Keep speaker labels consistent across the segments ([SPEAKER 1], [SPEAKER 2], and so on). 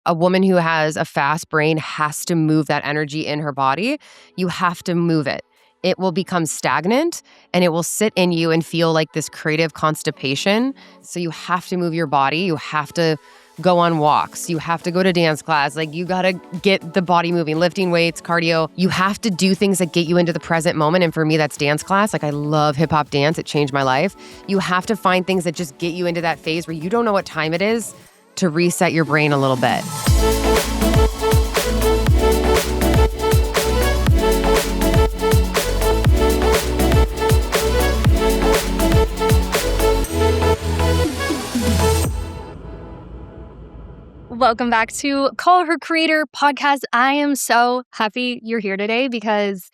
[SPEAKER 1] a woman who has a fast brain has to move that energy in her body. You have to move it. It will become stagnant and it will sit in you and feel like this creative constipation. So you have to move your body. You have to go on walks. You have to go to dance class. Like, you got to get the body moving, lifting weights, cardio. You have to do things that get you into the present moment. And for me, that's dance class. Like, I love hip hop dance. It changed my life. You have to find things that just get you into that phase where you don't know what time it is to reset your brain a little bit.
[SPEAKER 2] Welcome back to Call Her Creator podcast. I am so happy you're here today because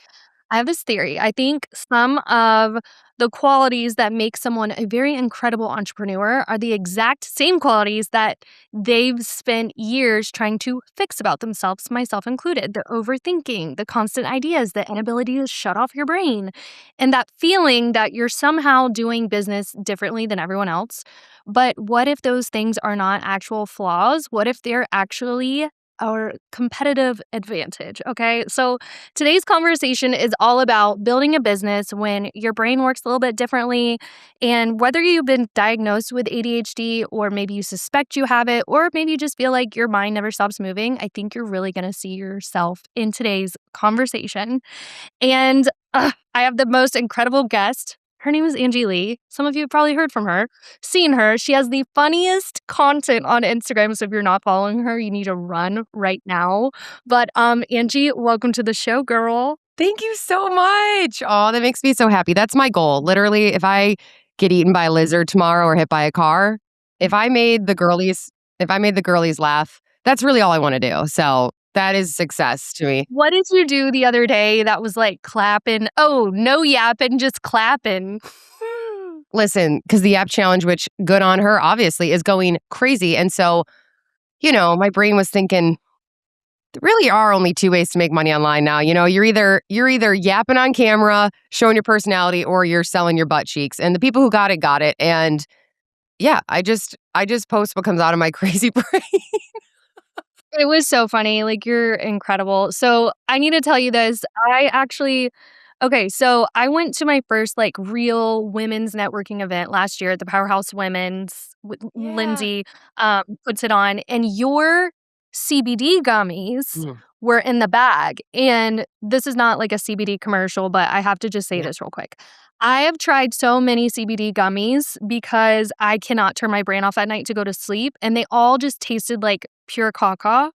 [SPEAKER 2] I have this theory. I think some of the qualities that make someone a very incredible entrepreneur are the exact same qualities that they've spent years trying to fix about themselves, myself included. The overthinking, the constant ideas, the inability to shut off your brain, and that feeling that you're somehow doing business differently than everyone else. But what if those things are not actual flaws? What if they're actually our competitive advantage? Okay, so today's conversation is all about building a business when your brain works a little bit differently. And whether you've been diagnosed with ADHD, or maybe you suspect you have it, or maybe you just feel like your mind never stops moving, I think you're really going to see yourself in today's conversation. And I have the most incredible guest. Her name is Angie Lee. Some of you have probably heard from her, seen her. She has the funniest content on Instagram. So if you're not following her, you need to run right now. But Angie, welcome to the show, girl.
[SPEAKER 1] Thank you so much. Oh, that makes me so happy. That's my goal. Literally, if I get eaten by a lizard tomorrow or hit by a car, if I made the girlies laugh, that's really all I want to do. So that is success to me.
[SPEAKER 2] What did you do the other day that was like clapping? Oh, no yapping, just clapping.
[SPEAKER 1] Listen, because the app challenge, which good on her, obviously, is going crazy. And so, my brain was thinking, there really are only two ways to make money online now. You're either yapping on camera, showing your personality, or you're selling your butt cheeks. And the people who got it. And yeah, I just post what comes out of my crazy brain.
[SPEAKER 2] It was so funny. Like, you're incredible. So I need to tell you this. So I went to my first like real women's networking event last year at the Powerhouse Women's. Lindsay puts it on, and your CBD gummies were in the bag. And this is not like a CBD commercial, but I have to just say this real quick. I have tried so many CBD gummies because I cannot turn my brain off at night to go to sleep, and they all just tasted like pure caca.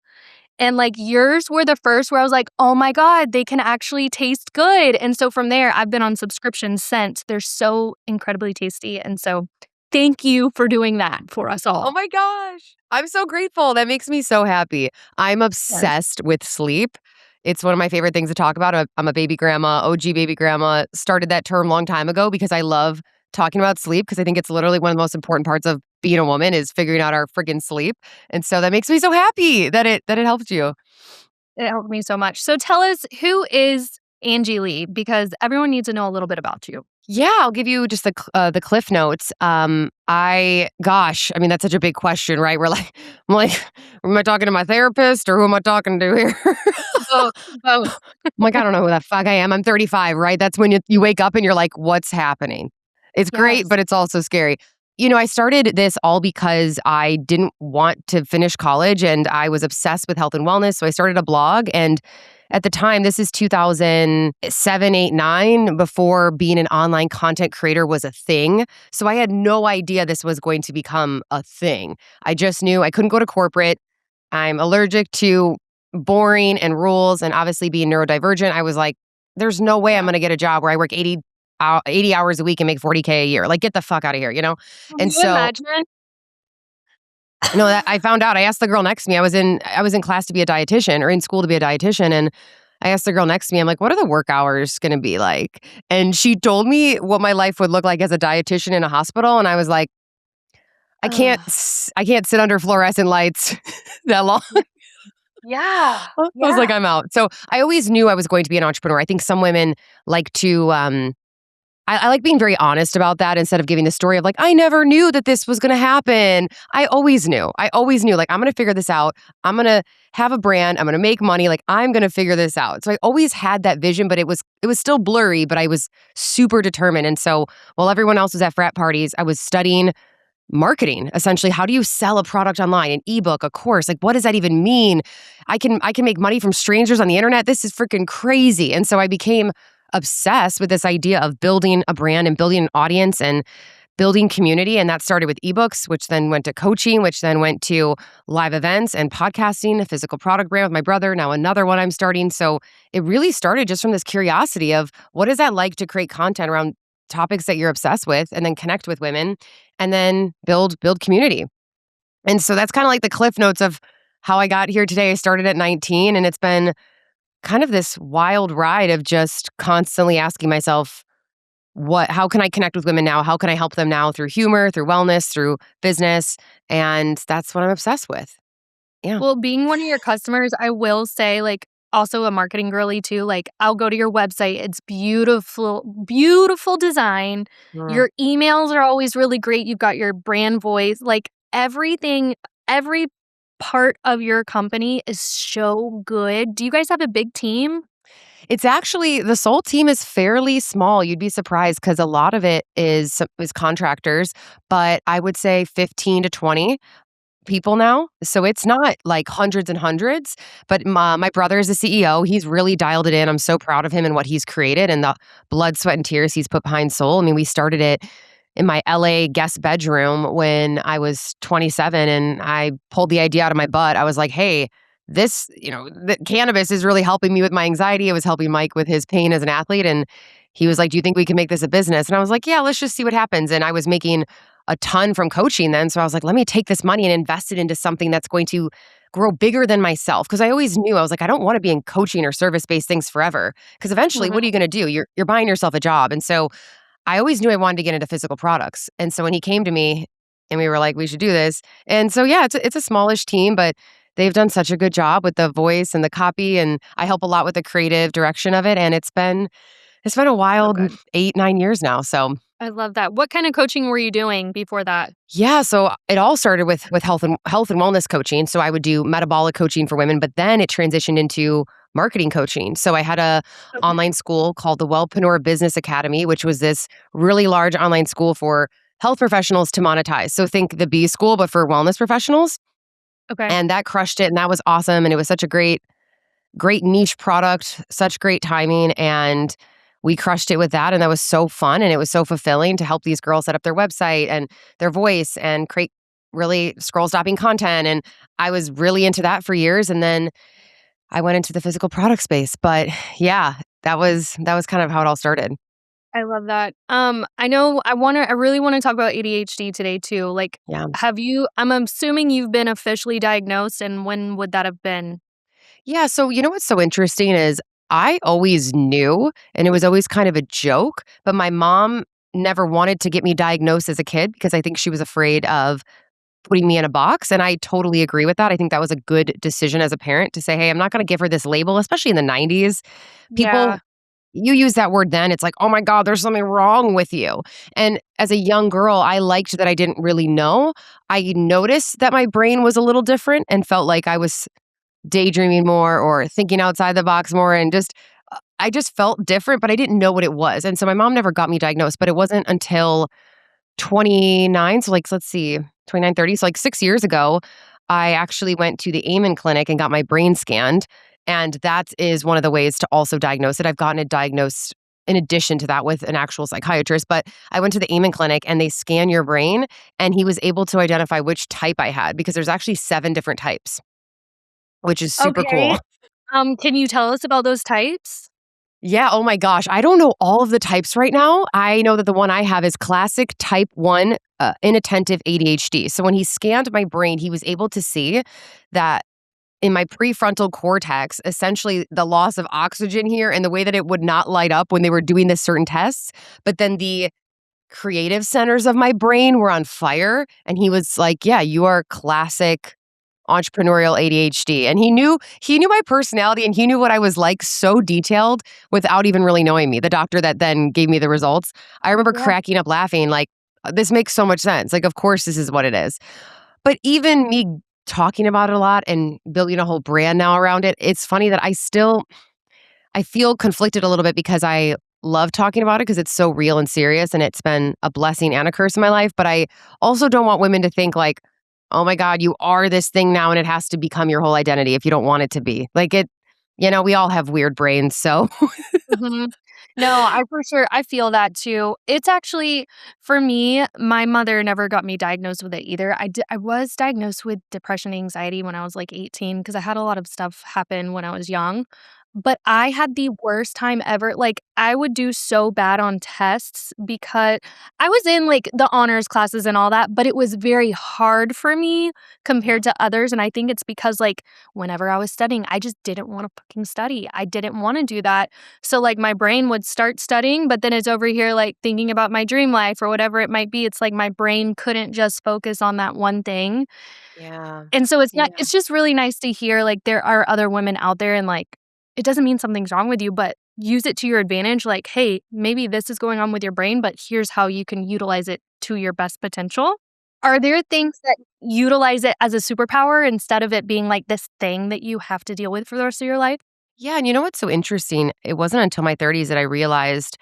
[SPEAKER 2] And like yours were the first where I was like, oh my God, they can actually taste good. And so from there, I've been on subscription since. They're so incredibly tasty. And so thank you for doing that for us all.
[SPEAKER 1] Oh my gosh. I'm so grateful. That makes me so happy. I'm obsessed with sleep. It's one of my favorite things to talk about. I'm a baby grandma, OG baby grandma. Started that term a long time ago because I love talking about sleep, because I think it's literally one of the most important parts of being a woman is figuring out our freaking sleep. And so that makes me so happy that it helped you.
[SPEAKER 2] It helped me so much. So tell us, who is Angie Lee? Because everyone needs to know a little bit about you.
[SPEAKER 1] Yeah, I'll give you just the cliff notes. That's such a big question, right? I'm like, am I talking to my therapist or who am I talking to here?
[SPEAKER 2] Both.
[SPEAKER 1] I'm like, I don't know who the fuck I am. I'm 35, right? That's when you wake up and you're like, what's happening? It's great, but it's also scary. I started this all because I didn't want to finish college and I was obsessed with health and wellness. So I started a blog. And at the time, this is 2007, 8, 9, before being an online content creator was a thing. So I had no idea this was going to become a thing. I just knew I couldn't go to corporate. I'm allergic to boring and rules. And obviously being neurodivergent, I was like, there's no way I'm going to get a job where I work 80 hours a week and make $40K a year. Like, get the fuck out of here,
[SPEAKER 2] Can
[SPEAKER 1] And
[SPEAKER 2] you
[SPEAKER 1] so,
[SPEAKER 2] imagine?
[SPEAKER 1] no, that I found out. I asked the girl next to me. I was in class to be a dietitian, or in school to be a dietitian, and I asked the girl next to me, I'm like, what are the work hours going to be like? And she told me what my life would look like as a dietitian in a hospital, and I was like, I can't sit under fluorescent lights that long.
[SPEAKER 2] Yeah.
[SPEAKER 1] I was like, I'm out. So I always knew I was going to be an entrepreneur. I think some women like to I like being very honest about that instead of giving the story of like, I never knew that this was going to happen. I always knew. Like, I'm going to figure this out. I'm going to have a brand. I'm going to make money. Like, I'm going to figure this out. So I always had that vision, but it was still blurry, but I was super determined. And so while everyone else was at frat parties, I was studying marketing. Essentially, how do you sell a product online, an ebook, a course? Like, what does that even mean? I can make money from strangers on the internet. This is freaking crazy. And so I became obsessed with this idea of building a brand and building an audience and building community. And that started with ebooks, which then went to coaching, which then went to live events and podcasting, a physical product brand with my brother, now another one I'm starting. So it really started just from this curiosity of what is that like to create content around topics that you're obsessed with and then connect with women and then build community. And so that's kind of like the cliff notes of how I got here today. I started at 19 and it's been kind of this wild ride of just constantly asking myself, how can I connect with women now? How can I help them now through humor, through wellness, through business? And that's what I'm obsessed with. Yeah.
[SPEAKER 2] Well, being one of your customers, I will say, like, also a marketing girly too. Like, I'll go to your website. It's beautiful, beautiful design.
[SPEAKER 1] Mm.
[SPEAKER 2] Your emails are always really great. You've got your brand voice. Like, everything, every part of your company is so good. Do you guys have a big team?
[SPEAKER 1] It's actually, the Soul team is fairly small. You'd be surprised because a lot of it is contractors, but I would say 15 to 20 people now. So it's not like hundreds and hundreds, but my brother is the CEO. He's really dialed it in. I'm so proud of him and what he's created and the blood, sweat, and tears he's put behind Soul. I mean, we started it in my LA guest bedroom when I was 27 and I pulled the idea out of my butt. I was like, hey, the cannabis is really helping me with my anxiety. It was helping Mike with his pain as an athlete. And he was like, do you think we can make this a business? And I was like, yeah, let's just see what happens. And I was making a ton from coaching then. So I was like, let me take this money and invest it into something that's going to grow bigger than myself. Because I always knew, I was like, I don't want to be in coaching or service-based things forever. Because eventually, what are you going to do? You're buying yourself a job. And so I always knew I wanted to get into physical products. And so when he came to me and we were like, we should do this. And so, yeah, it's a smallish team, but they've done such a good job with the voice and the copy. And I help a lot with the creative direction of it. And it's been a wild 8-9 years now. So
[SPEAKER 2] I love that. What kind of coaching were you doing before that?
[SPEAKER 1] yeah, so it all started with health and wellness coaching. So I would do metabolic coaching for women, but then it transitioned into marketing coaching. So I had a online school called the Wellpreneur Business Academy, which was this really large online school for health professionals to monetize. So think the B school, but for wellness professionals.
[SPEAKER 2] Okay.
[SPEAKER 1] And that crushed it, and that was awesome. And it was such a great niche product, such great timing, and we crushed it with that. And that was so fun, and it was so fulfilling to help these girls set up their website and their voice and create really scroll-stopping content. And I was really into that for years, and then I went into the physical product space. But yeah, that was kind of how it all started.
[SPEAKER 2] I love that. I really want to talk about ADHD today too. Like,
[SPEAKER 1] Yeah.
[SPEAKER 2] I'm assuming you've been officially diagnosed, and when would that have been?
[SPEAKER 1] Yeah, so you know what's so interesting is I always knew, and it was always kind of a joke, but my mom never wanted to get me diagnosed as a kid because I think she was afraid of putting me in a box. And I totally agree with that. I think that was a good decision as a parent to say, hey, I'm not going to give her this label, especially in the 90s. People,
[SPEAKER 2] Yeah.
[SPEAKER 1] you use that word then, it's like, oh my God, there's something wrong with you. And as a young girl, I liked that I didn't really know. I noticed that my brain was a little different and felt like I was daydreaming more or thinking outside the box more, and I just felt different, but I didn't know what it was. And so my mom never got me diagnosed, but it wasn't until 29, so like let's see, 29, 30, so like 6 years ago, I actually went to the Amen clinic and got my brain scanned, and that is one of the ways to also diagnose it. I've gotten it diagnosed in addition to that with an actual psychiatrist, but I went to the Amen clinic and they scan your brain, and he was able to identify which type I had because there's actually 7 different types, which is super
[SPEAKER 2] Okay.
[SPEAKER 1] cool.
[SPEAKER 2] Can you tell us about those types?
[SPEAKER 1] Yeah, oh my gosh. I don't know all of the types right now. I know that the one I have is classic type 1 inattentive ADHD. So when he scanned my brain, he was able to see that in my prefrontal cortex, essentially the loss of oxygen here and the way that it would not light up when they were doing this certain tests. But then the creative centers of my brain were on fire. And he was like, yeah, you are classic entrepreneurial ADHD. And he knew my personality and he knew what I was like so detailed without even really knowing me. The doctor that then gave me the results, I remember
[SPEAKER 2] Yeah.
[SPEAKER 1] cracking up laughing like, this makes so much sense. Like, of course, this is what it is. But even me talking about it a lot and building a whole brand now around it, it's funny that I feel conflicted a little bit because I love talking about it because it's so real and serious and it's been a blessing and a curse in my life. But I also don't want women to think like, oh my God, you are this thing now and it has to become your whole identity if you don't want it to be. Like we all have weird brains. So
[SPEAKER 2] Mhm. No, I for sure I feel that too. It's actually for me, my mother never got me diagnosed with it either. I was diagnosed with depression, anxiety when I was like 18 because I had a lot of stuff happen when I was young. But I had the worst time ever. Like I would do so bad on tests because I was in like the honors classes and all that, but it was very hard for me compared to others. And I think it's because like whenever I was studying, I just didn't want to fucking study. I didn't want to do that. So, like, my brain would start studying, but then it's over here, like, thinking about my dream life or whatever it might be. It's like my brain couldn't just focus on that one thing.
[SPEAKER 1] yeah.
[SPEAKER 2] And so
[SPEAKER 1] Yeah.
[SPEAKER 2] it's just really nice to hear, like, there are other women out there and, like, it doesn't mean something's wrong with you, but use it to your advantage. Like, hey, maybe this is going on with your brain, but here's how you can utilize it to your best potential. Are there things that utilize it as a superpower instead of it being, like, this thing that you have to deal with for the rest of your life?
[SPEAKER 1] Yeah. And you know what's so interesting? It wasn't until my 30s that I realized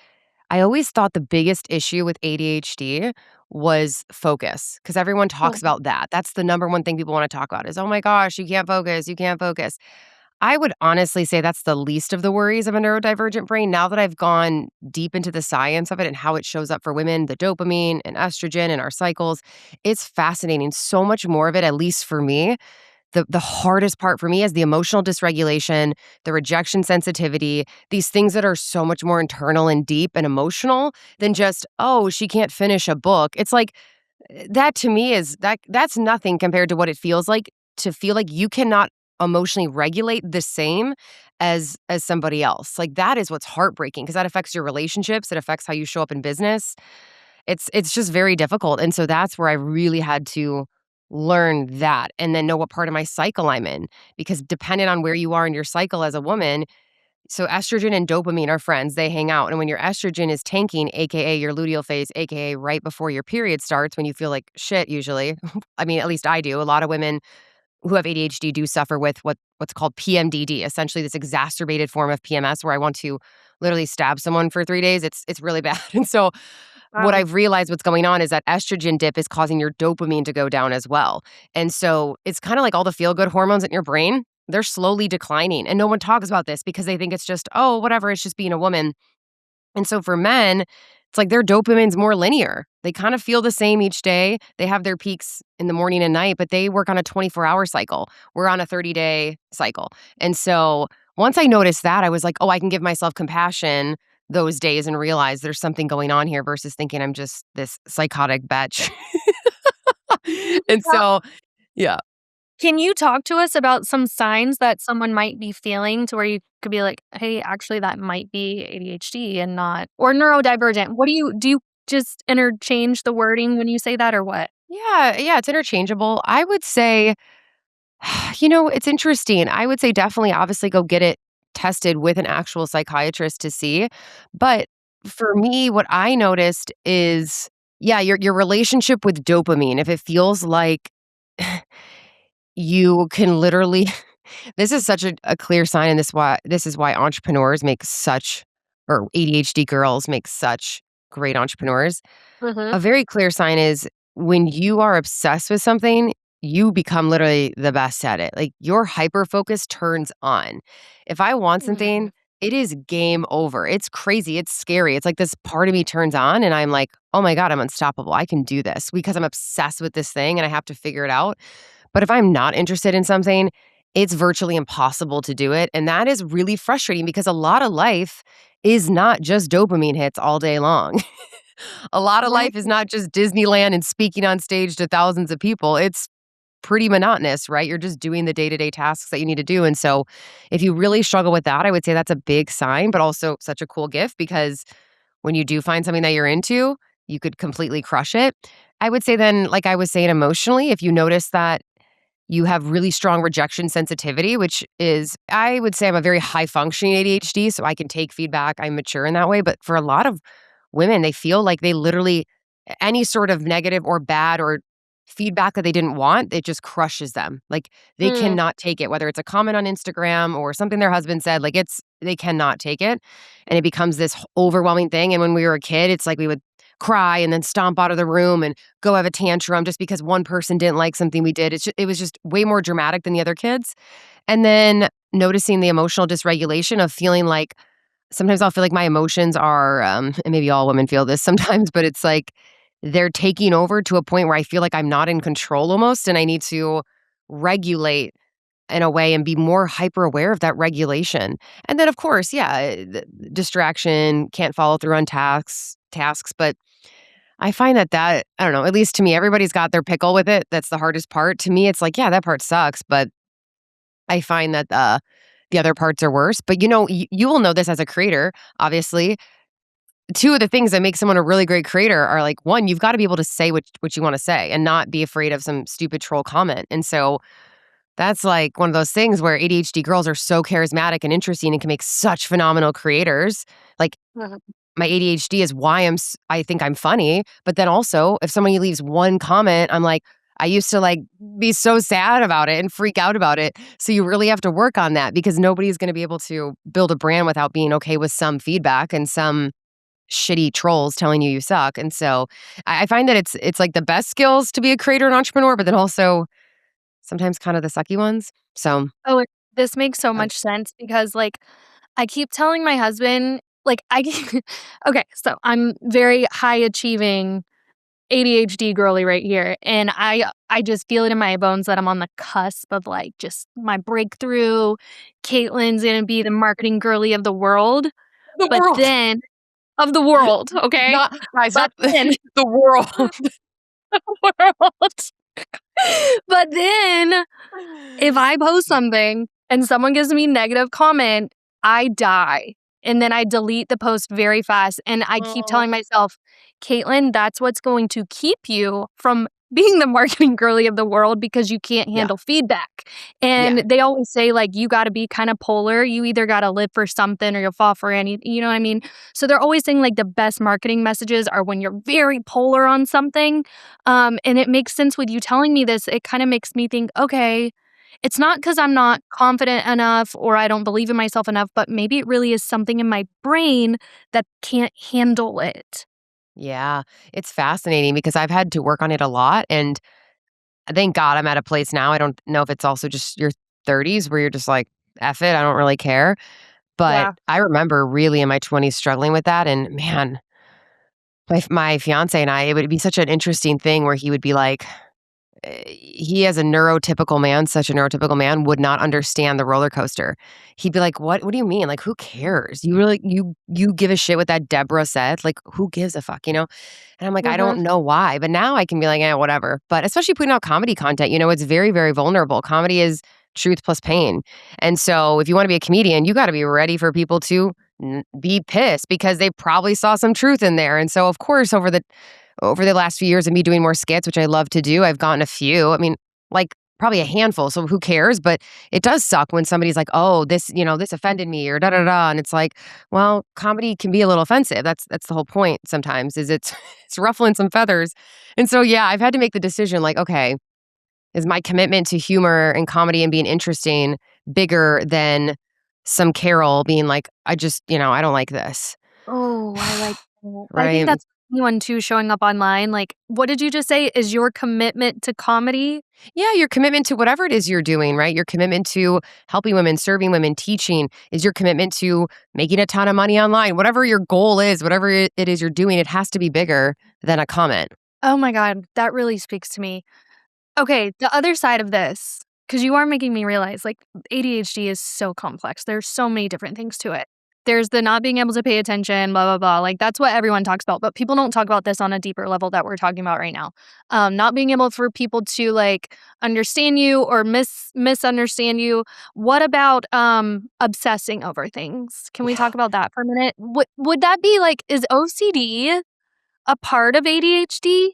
[SPEAKER 1] I always thought the biggest issue with ADHD was focus because everyone talks
[SPEAKER 2] Mhm.
[SPEAKER 1] about that. That's the number one thing people want to talk about is, oh my gosh, you can't focus. You can't focus. I would honestly say that's the least of the worries of a neurodivergent brain. Now that I've gone deep into the science of it and how it shows up for women, the dopamine and estrogen and our cycles, it's fascinating. So much more of it, at least for me. The hardest part for me is the emotional dysregulation, the rejection sensitivity, these things that are so much more internal and deep and emotional than just, oh, she can't finish a book. It's like that to me is that's nothing compared to what it feels like to feel like you cannot emotionally regulate the same as somebody else. Like that is what's heartbreaking because that affects your relationships, it affects how you show up in business. It's just very difficult. And so that's where I really had to learn that and then know what part of my cycle I'm in because depending on where you are in your cycle as a woman, so estrogen and dopamine are friends. They hang out. And when your estrogen is tanking, aka your luteal phase, aka right before your period starts, when you feel like shit usually. I mean, at least I do. A lot of women who have ADHD do suffer with what's called PMDD, essentially this exacerbated form of PMS where I want to literally stab someone for 3 days. It's really bad. And so what
[SPEAKER 2] Wow.
[SPEAKER 1] I've realized what's going on is that estrogen dip is causing your dopamine to go down as well. And so it's kind of like all the feel good hormones in your brain, they're slowly declining. And no one talks about this because they think it's just, oh, whatever, it's just being a woman. And so for men, it's like their dopamine's more linear. They kind of feel the same each day. They have their peaks in the morning and night, but they work on a 24-hour cycle. We're on a 30-day cycle. And so once I noticed that, I was like, oh, I can give myself compassion those days and realize there's something going on here versus thinking I'm just this psychotic bitch. And so, yeah.
[SPEAKER 2] Can you talk to us about some signs that someone might be feeling to where you could be like, "Hey, actually that might be ADHD and not or neurodivergent." What do you just interchange the wording when you say that or what?
[SPEAKER 1] Yeah, it's interchangeable. I would say it's interesting. I would say definitely, obviously, go get it tested with an actual psychiatrist to see. But for me, what I noticed is, yeah, your relationship with dopamine. If it feels like you can literally, this is such a clear sign, and this is why entrepreneurs make such, or ADHD girls make such great entrepreneurs.
[SPEAKER 2] Mhm.
[SPEAKER 1] A very clear sign is when you are obsessed with something, you become literally the best at it. Like your hyper focus turns on. If I want
[SPEAKER 2] Mhm.
[SPEAKER 1] something, it is game over. It's crazy. It's scary. It's like this part of me turns on and I'm like, oh my God, I'm unstoppable. I can do this because I'm obsessed with this thing and I have to figure it out. But if I'm not interested in something, it's virtually impossible to do it. And that is really frustrating because a lot of life is not just dopamine hits all day long. A lot of life is
[SPEAKER 2] Mhm.
[SPEAKER 1] not just Disneyland and speaking on stage to thousands of people. It's pretty monotonous, right? You're just doing the day-to-day tasks that you need to do. And so if you really struggle with that, I would say that's a big sign, but also such a cool gift because when you do find something that you're into, you could completely crush it. I would say then, like I was saying emotionally, if you notice that you have really strong rejection sensitivity, which is, I would say I'm a very high functioning ADHD, so I can take feedback. I'm mature in that way. But for a lot of women, they feel like they literally, any sort of negative or bad or feedback that they didn't want, it just crushes them. Like they
[SPEAKER 2] Mm.
[SPEAKER 1] cannot take it, whether it's a comment on Instagram or something their husband said, like they cannot take it. And it becomes this overwhelming thing. And when we were a kid, it's like we would cry and then stomp out of the room and go have a tantrum just because one person didn't like something we did. It was just way more dramatic than the other kids. And then noticing the emotional dysregulation of feeling like sometimes I'll feel like my emotions are, and maybe all women feel this sometimes, but it's like they're taking over to a point where I feel like I'm not in control almost, and I need to regulate in a way and be more hyper aware of that regulation. And then, of course, yeah, distraction, can't follow through on tasks, but I find that I don't know, at least to me, everybody's got their pickle with it. That's the hardest part. To me, it's like, yeah, that part sucks, but I find that the other parts are worse. But you will know this as a creator, obviously. Two of the things that make someone a really great creator are like, one, you've got to be able to say what you want to say and not be afraid of some stupid troll comment. And so that's like one of those things where ADHD girls are so charismatic and interesting and can make such phenomenal creators. Like
[SPEAKER 2] Mhm.
[SPEAKER 1] my ADHD is why I think I'm funny. But then also, if somebody leaves one comment, I'm like, I used to like be so sad about it and freak out about it. So you really have to work on that because nobody's going to be able to build a brand without being okay with some feedback and some shitty trolls telling you suck. And so I find that it's like the best skills to be a creator and entrepreneur, but then also sometimes kind of the sucky ones. So
[SPEAKER 2] Oh, this makes so
[SPEAKER 1] uh,
[SPEAKER 2] much sense because, like, I keep telling my husband, like, okay, so I'm very high achieving ADHD girly right here, and I just feel it in my bones that I'm on the cusp of, like, just my breakthrough. Katelyn's gonna be the marketing girly of the world,
[SPEAKER 1] the
[SPEAKER 2] but
[SPEAKER 1] world,
[SPEAKER 2] then of the world, okay?
[SPEAKER 1] not guys,
[SPEAKER 2] But
[SPEAKER 1] not
[SPEAKER 2] then
[SPEAKER 1] the world.
[SPEAKER 2] world. But then if I post something and someone gives me negative comment, I die. And then I delete the post very fast. And I keep
[SPEAKER 1] Oh,
[SPEAKER 2] telling myself, Katelyn, that's what's going to keep you from being the marketing girly of the world because you can't
[SPEAKER 1] yeah,
[SPEAKER 2] handle feedback.
[SPEAKER 1] yeah,
[SPEAKER 2] And they always say, like, you got to be kind of polar. You either got to live for something or you'll fall for anything. You know what I mean? So they're always saying, like, the best marketing messages are when you're very polar on something. And it makes sense with you telling me this. It kind of makes me think, okay, it's not because I'm not confident enough or I don't believe in myself enough, but maybe it really is something in my brain that can't handle it.
[SPEAKER 1] yeah. It's fascinating because I've had to work on it a lot, and thank God I'm at a place now. I don't know if it's also just your 30s where you're just like, F it, I don't really care. But
[SPEAKER 2] Yeah.
[SPEAKER 1] I remember really in my 20s struggling with that. And man, my fiance and I, it would be such an interesting thing where he would be like, he as a neurotypical man, such a neurotypical man, would not understand the roller coaster. He'd be like, "What? What do you mean? Like, who cares? You really you give a shit what that Deborah said? Like, who gives a fuck? You know?" And I'm like, I
[SPEAKER 2] Mhm.
[SPEAKER 1] don't know why, but now I can be like, "Yeah, whatever." But especially putting out comedy content, it's very, very vulnerable. Comedy is truth plus pain, and so if you want to be a comedian, you got to be ready for people to be pissed because they probably saw some truth in there. And so, of course, over the last few years of me doing more skits, which I love to do, I've gotten a few. I mean, like probably a handful. So who cares? But it does suck when somebody's like, "Oh, this offended me," or da da da. And it's like, well, comedy can be a little offensive. That's the whole point. Sometimes is it's it's ruffling some feathers. And so yeah, I've had to make the decision. Like, okay, is my commitment to humor and comedy and being interesting bigger than some Carol being like, I don't like this,
[SPEAKER 2] Oh, I like that. I think
[SPEAKER 1] right?
[SPEAKER 2] that's anyone too showing up online. Like, what did you just say is your commitment to comedy?
[SPEAKER 1] Yeah, your commitment to whatever it is you're doing, right? Your commitment to helping women, serving women, teaching is your commitment to making a ton of money online. Whatever your goal is, whatever it is you're doing, it has to be bigger than a comment.
[SPEAKER 2] Oh my God, that really speaks to me. Okay, the other side of this, because you are making me realize, like, ADHD is so complex. There's so many different things to it. There's the not being able to pay attention, blah, blah, blah. Like, that's what everyone talks about, but people don't talk about this on a deeper level that we're talking about right now. Not being able for people to, like, understand you or misunderstand you. What about obsessing over things? Can we talk about that for a minute? Would that be like, is OCD a part of ADHD?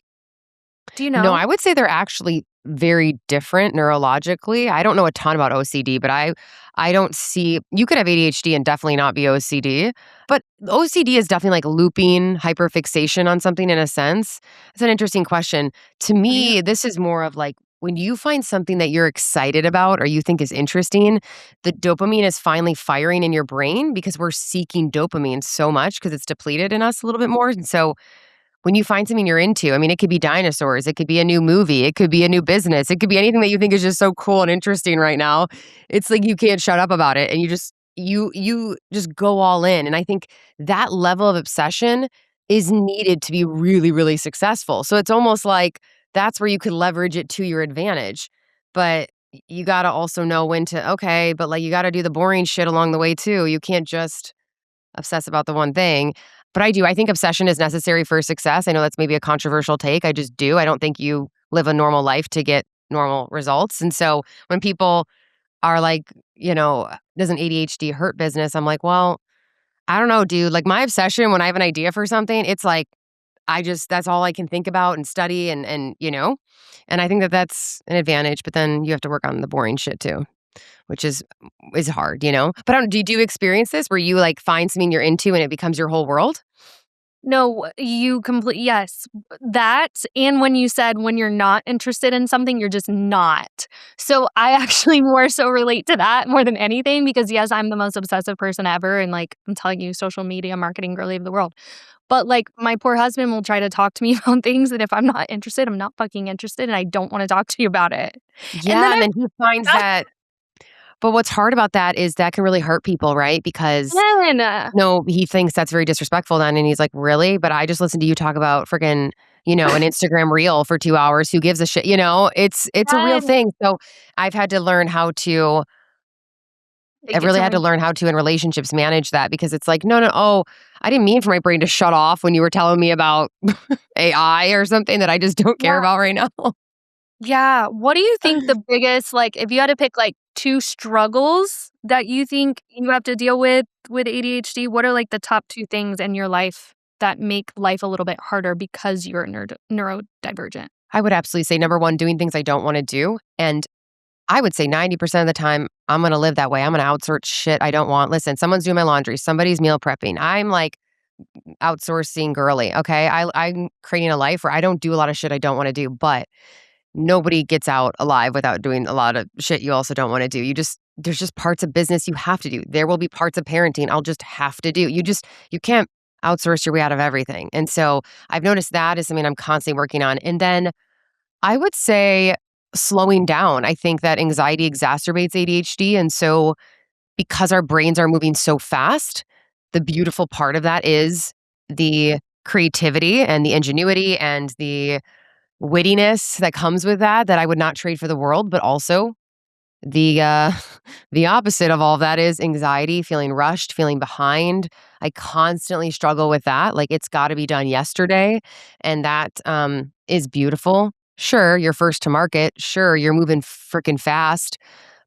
[SPEAKER 2] Do you
[SPEAKER 1] No,
[SPEAKER 2] know?
[SPEAKER 1] I would say they're actually very different neurologically. I don't know a ton about OCD, but I don't see you could have ADHD and definitely not be OCD. But OCD is definitely like looping hyperfixation on something in a sense. It's an interesting question. To
[SPEAKER 2] Oh, yeah.
[SPEAKER 1] me, this is more of like when you find something that you're excited about or you think is interesting, the dopamine is finally firing in your brain because we're seeking dopamine so much because it's depleted in us a little bit more. And so when you find something you're into, I mean, it could be dinosaurs, it could be a new movie, it could be a new business, it could be anything that you think is just so cool and interesting right now. It's like you can't shut up about it and you just go all in. And I think that level of obsession is needed to be really, really successful. So it's almost like that's where you could leverage it to your advantage. But you got to also know when to, okay, but like you got to do the boring shit along the way too. You can't just obsess about the one thing. But I do. I think obsession is necessary for success. I know that's maybe a controversial take. I just do. I don't think you live a normal life to get normal results. And so when people are like, doesn't ADHD hurt business? I'm like, well, I don't know, dude. Like my obsession when I have an idea for something, it's like that's all I can think about and study and I think that that's an advantage, but then you have to work on the boring shit too, which is hard, you know? But I don't do you experience this where you, like, find something you're into and it becomes your whole world?
[SPEAKER 2] No, yes, that and when you said when you're not interested in something, you're just not. So I actually more so relate to that more than anything because, yes, I'm the most obsessive person ever and, like, I'm telling you, social media marketing girly of the world. But, like, my poor husband will try to talk to me about things, and if I'm not interested, I'm not fucking interested, and I don't wanna talk to you about it. And then
[SPEAKER 1] Yeah, and then he finds
[SPEAKER 2] I
[SPEAKER 1] that but what's hard about that is that can really hurt people, right? Because
[SPEAKER 2] then
[SPEAKER 1] no, he thinks that's very disrespectful then, and he's like, "Really? But I just listened to you talk about friggin', an Instagram reel for 2 hours. Who gives a shit?" It's a real
[SPEAKER 2] then
[SPEAKER 1] thing. So, I've had to learn how to
[SPEAKER 2] take
[SPEAKER 1] I've
[SPEAKER 2] it
[SPEAKER 1] really
[SPEAKER 2] to
[SPEAKER 1] had to
[SPEAKER 2] me.
[SPEAKER 1] learn how to in relationships manage that because it's like, "No, no, oh, I didn't mean for my brain to shut off when you were telling me about AI or something that I just don't care
[SPEAKER 2] Yeah.
[SPEAKER 1] about right now."
[SPEAKER 2] Yeah. What do you think the biggest, like, if you had to pick, like, 2 struggles that you think you have to deal with ADHD, what are, like, the top 2 things in your life that make life a little bit harder because you're neurodivergent?
[SPEAKER 1] I would absolutely say number 1, doing things I don't wanna do, and I would say 90% of the time, I'm gonna live that way. I'm gonna outsource shit I don't want. Listen, someone's doing my laundry, somebody's meal prepping. I'm, like, outsourcing girly, okay? I'm creating a life where I don't do a lot of shit I don't wanna do, but nobody gets out alive without doing a lot of shit you also don't wanna do. There's just parts of business you have to do. There will be parts of parenting I'll just have to do. You can't outsource your way out of everything, and so I've noticed that is something I'm constantly working on, and then I would say slowing down. I think that anxiety exacerbates ADHD, and so because our brains are moving so fast, the beautiful part of that is the creativity and the ingenuity and the wittiness that comes with that I would not trade for the world, but also the the opposite of all of that is anxiety, feeling rushed, feeling behind. I constantly struggle with that. Like it's got to be done yesterday, and that is beautiful. Sure, you're first to market. Sure, you're moving freaking fast,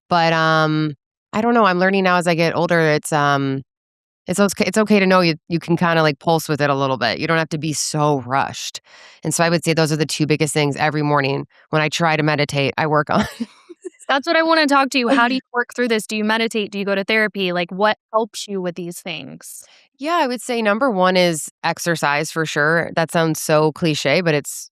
[SPEAKER 1] but I don't know. I'm learning now as I get older. It's okay to know you can kinda, like, pulse with it a little bit. You don't have to be so rushed, and so I would say those are the 2 biggest things every morning when I try to meditate, I work on.
[SPEAKER 2] That's what I wanna talk to you. How do you work through this? Do you meditate? Do you go to therapy? Like, what helps you with these things?
[SPEAKER 1] Yeah, I would say number 1 is exercise for sure. That sounds so cliche, but
[SPEAKER 2] It's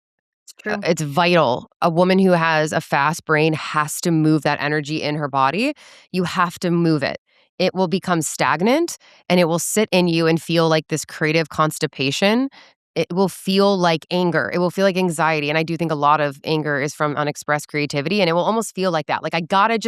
[SPEAKER 2] true.
[SPEAKER 1] it's vital. A woman who has a fast brain has to move that energy in her body. You have to move it. It will become stagnant and it will sit in you and feel like this creative constipation. It will feel like anger. It will feel like anxiety. And I do think a lot of anger is from unexpressed creativity. And it will almost feel like that. Like, I gotta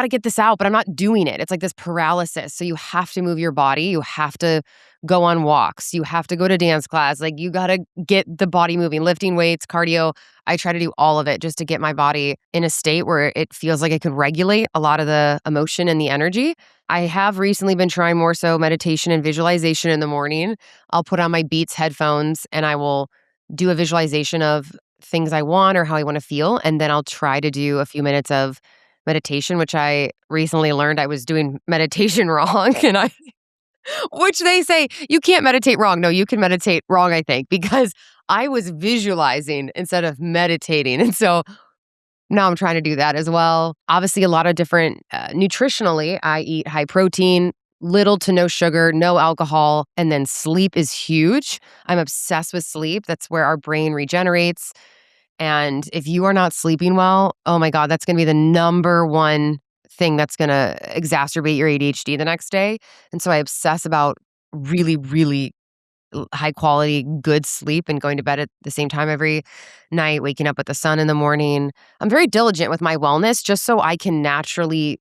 [SPEAKER 1] get this out, but I'm not doing it. It's like this paralysis. So you have to move your body. You have to go on walks. You have to go to dance class. Like you gotta get the body moving, lifting weights, cardio. I try to do all of it just to get my body in a state where it feels like it could regulate a lot of the emotion and the energy. I have recently been trying more so meditation and visualization in the morning. I'll put on my Beats headphones and I will do a visualization of things I want or how I want to feel. And then I'll try to do a few minutes of meditation, which I recently learned I was doing meditation wrong. Which they say you can't meditate wrong. No, you can meditate wrong, I think, because I was visualizing instead of meditating. And so now I'm trying to do that as well. Obviously, a lot of different nutritionally, I eat high protein, little to no sugar, no alcohol, and then sleep is huge. I'm obsessed with sleep. That's where our brain regenerates. And if you are not sleeping well, oh my God, that's going to be the number one thing that's going to exacerbate your ADHD the next day. And so I obsess about really, really high quality, good sleep and going to bed at the same time every night, waking up with the sun in the morning. I'm very diligent with my wellness just so I can naturally,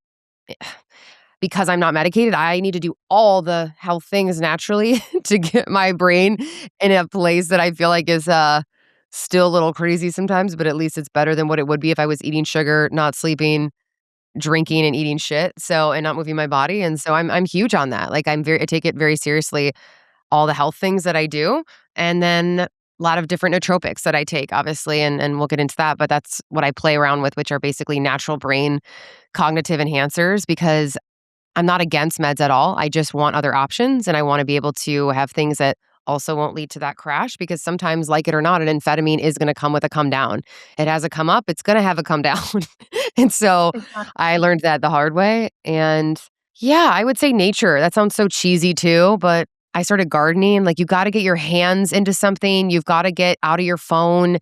[SPEAKER 1] because I'm not medicated, I need to do all the health things naturally to get my brain in a place that I feel like is still a little crazy sometimes, but at least it's better than what it would be if I was eating sugar, not sleeping, drinking and eating shit. So, and not moving my body. And so I'm huge on that. Like I take it very seriously, all the health things that I do. And then a lot of different nootropics that I take, obviously, and we'll get into that. But that's what I play around with, which are basically natural brain cognitive enhancers because I'm not against meds at all. I just want other options and I want to be able to have things that also won't lead to that crash because sometimes, like it or not, an amphetamine is going to come with a come down. It has a come up, it's going to have a come down. And so I learned that the hard way. And yeah, I would say nature. That sounds so cheesy too, but I started gardening. Like, you got to get your hands into something. You've got to get out of your phone.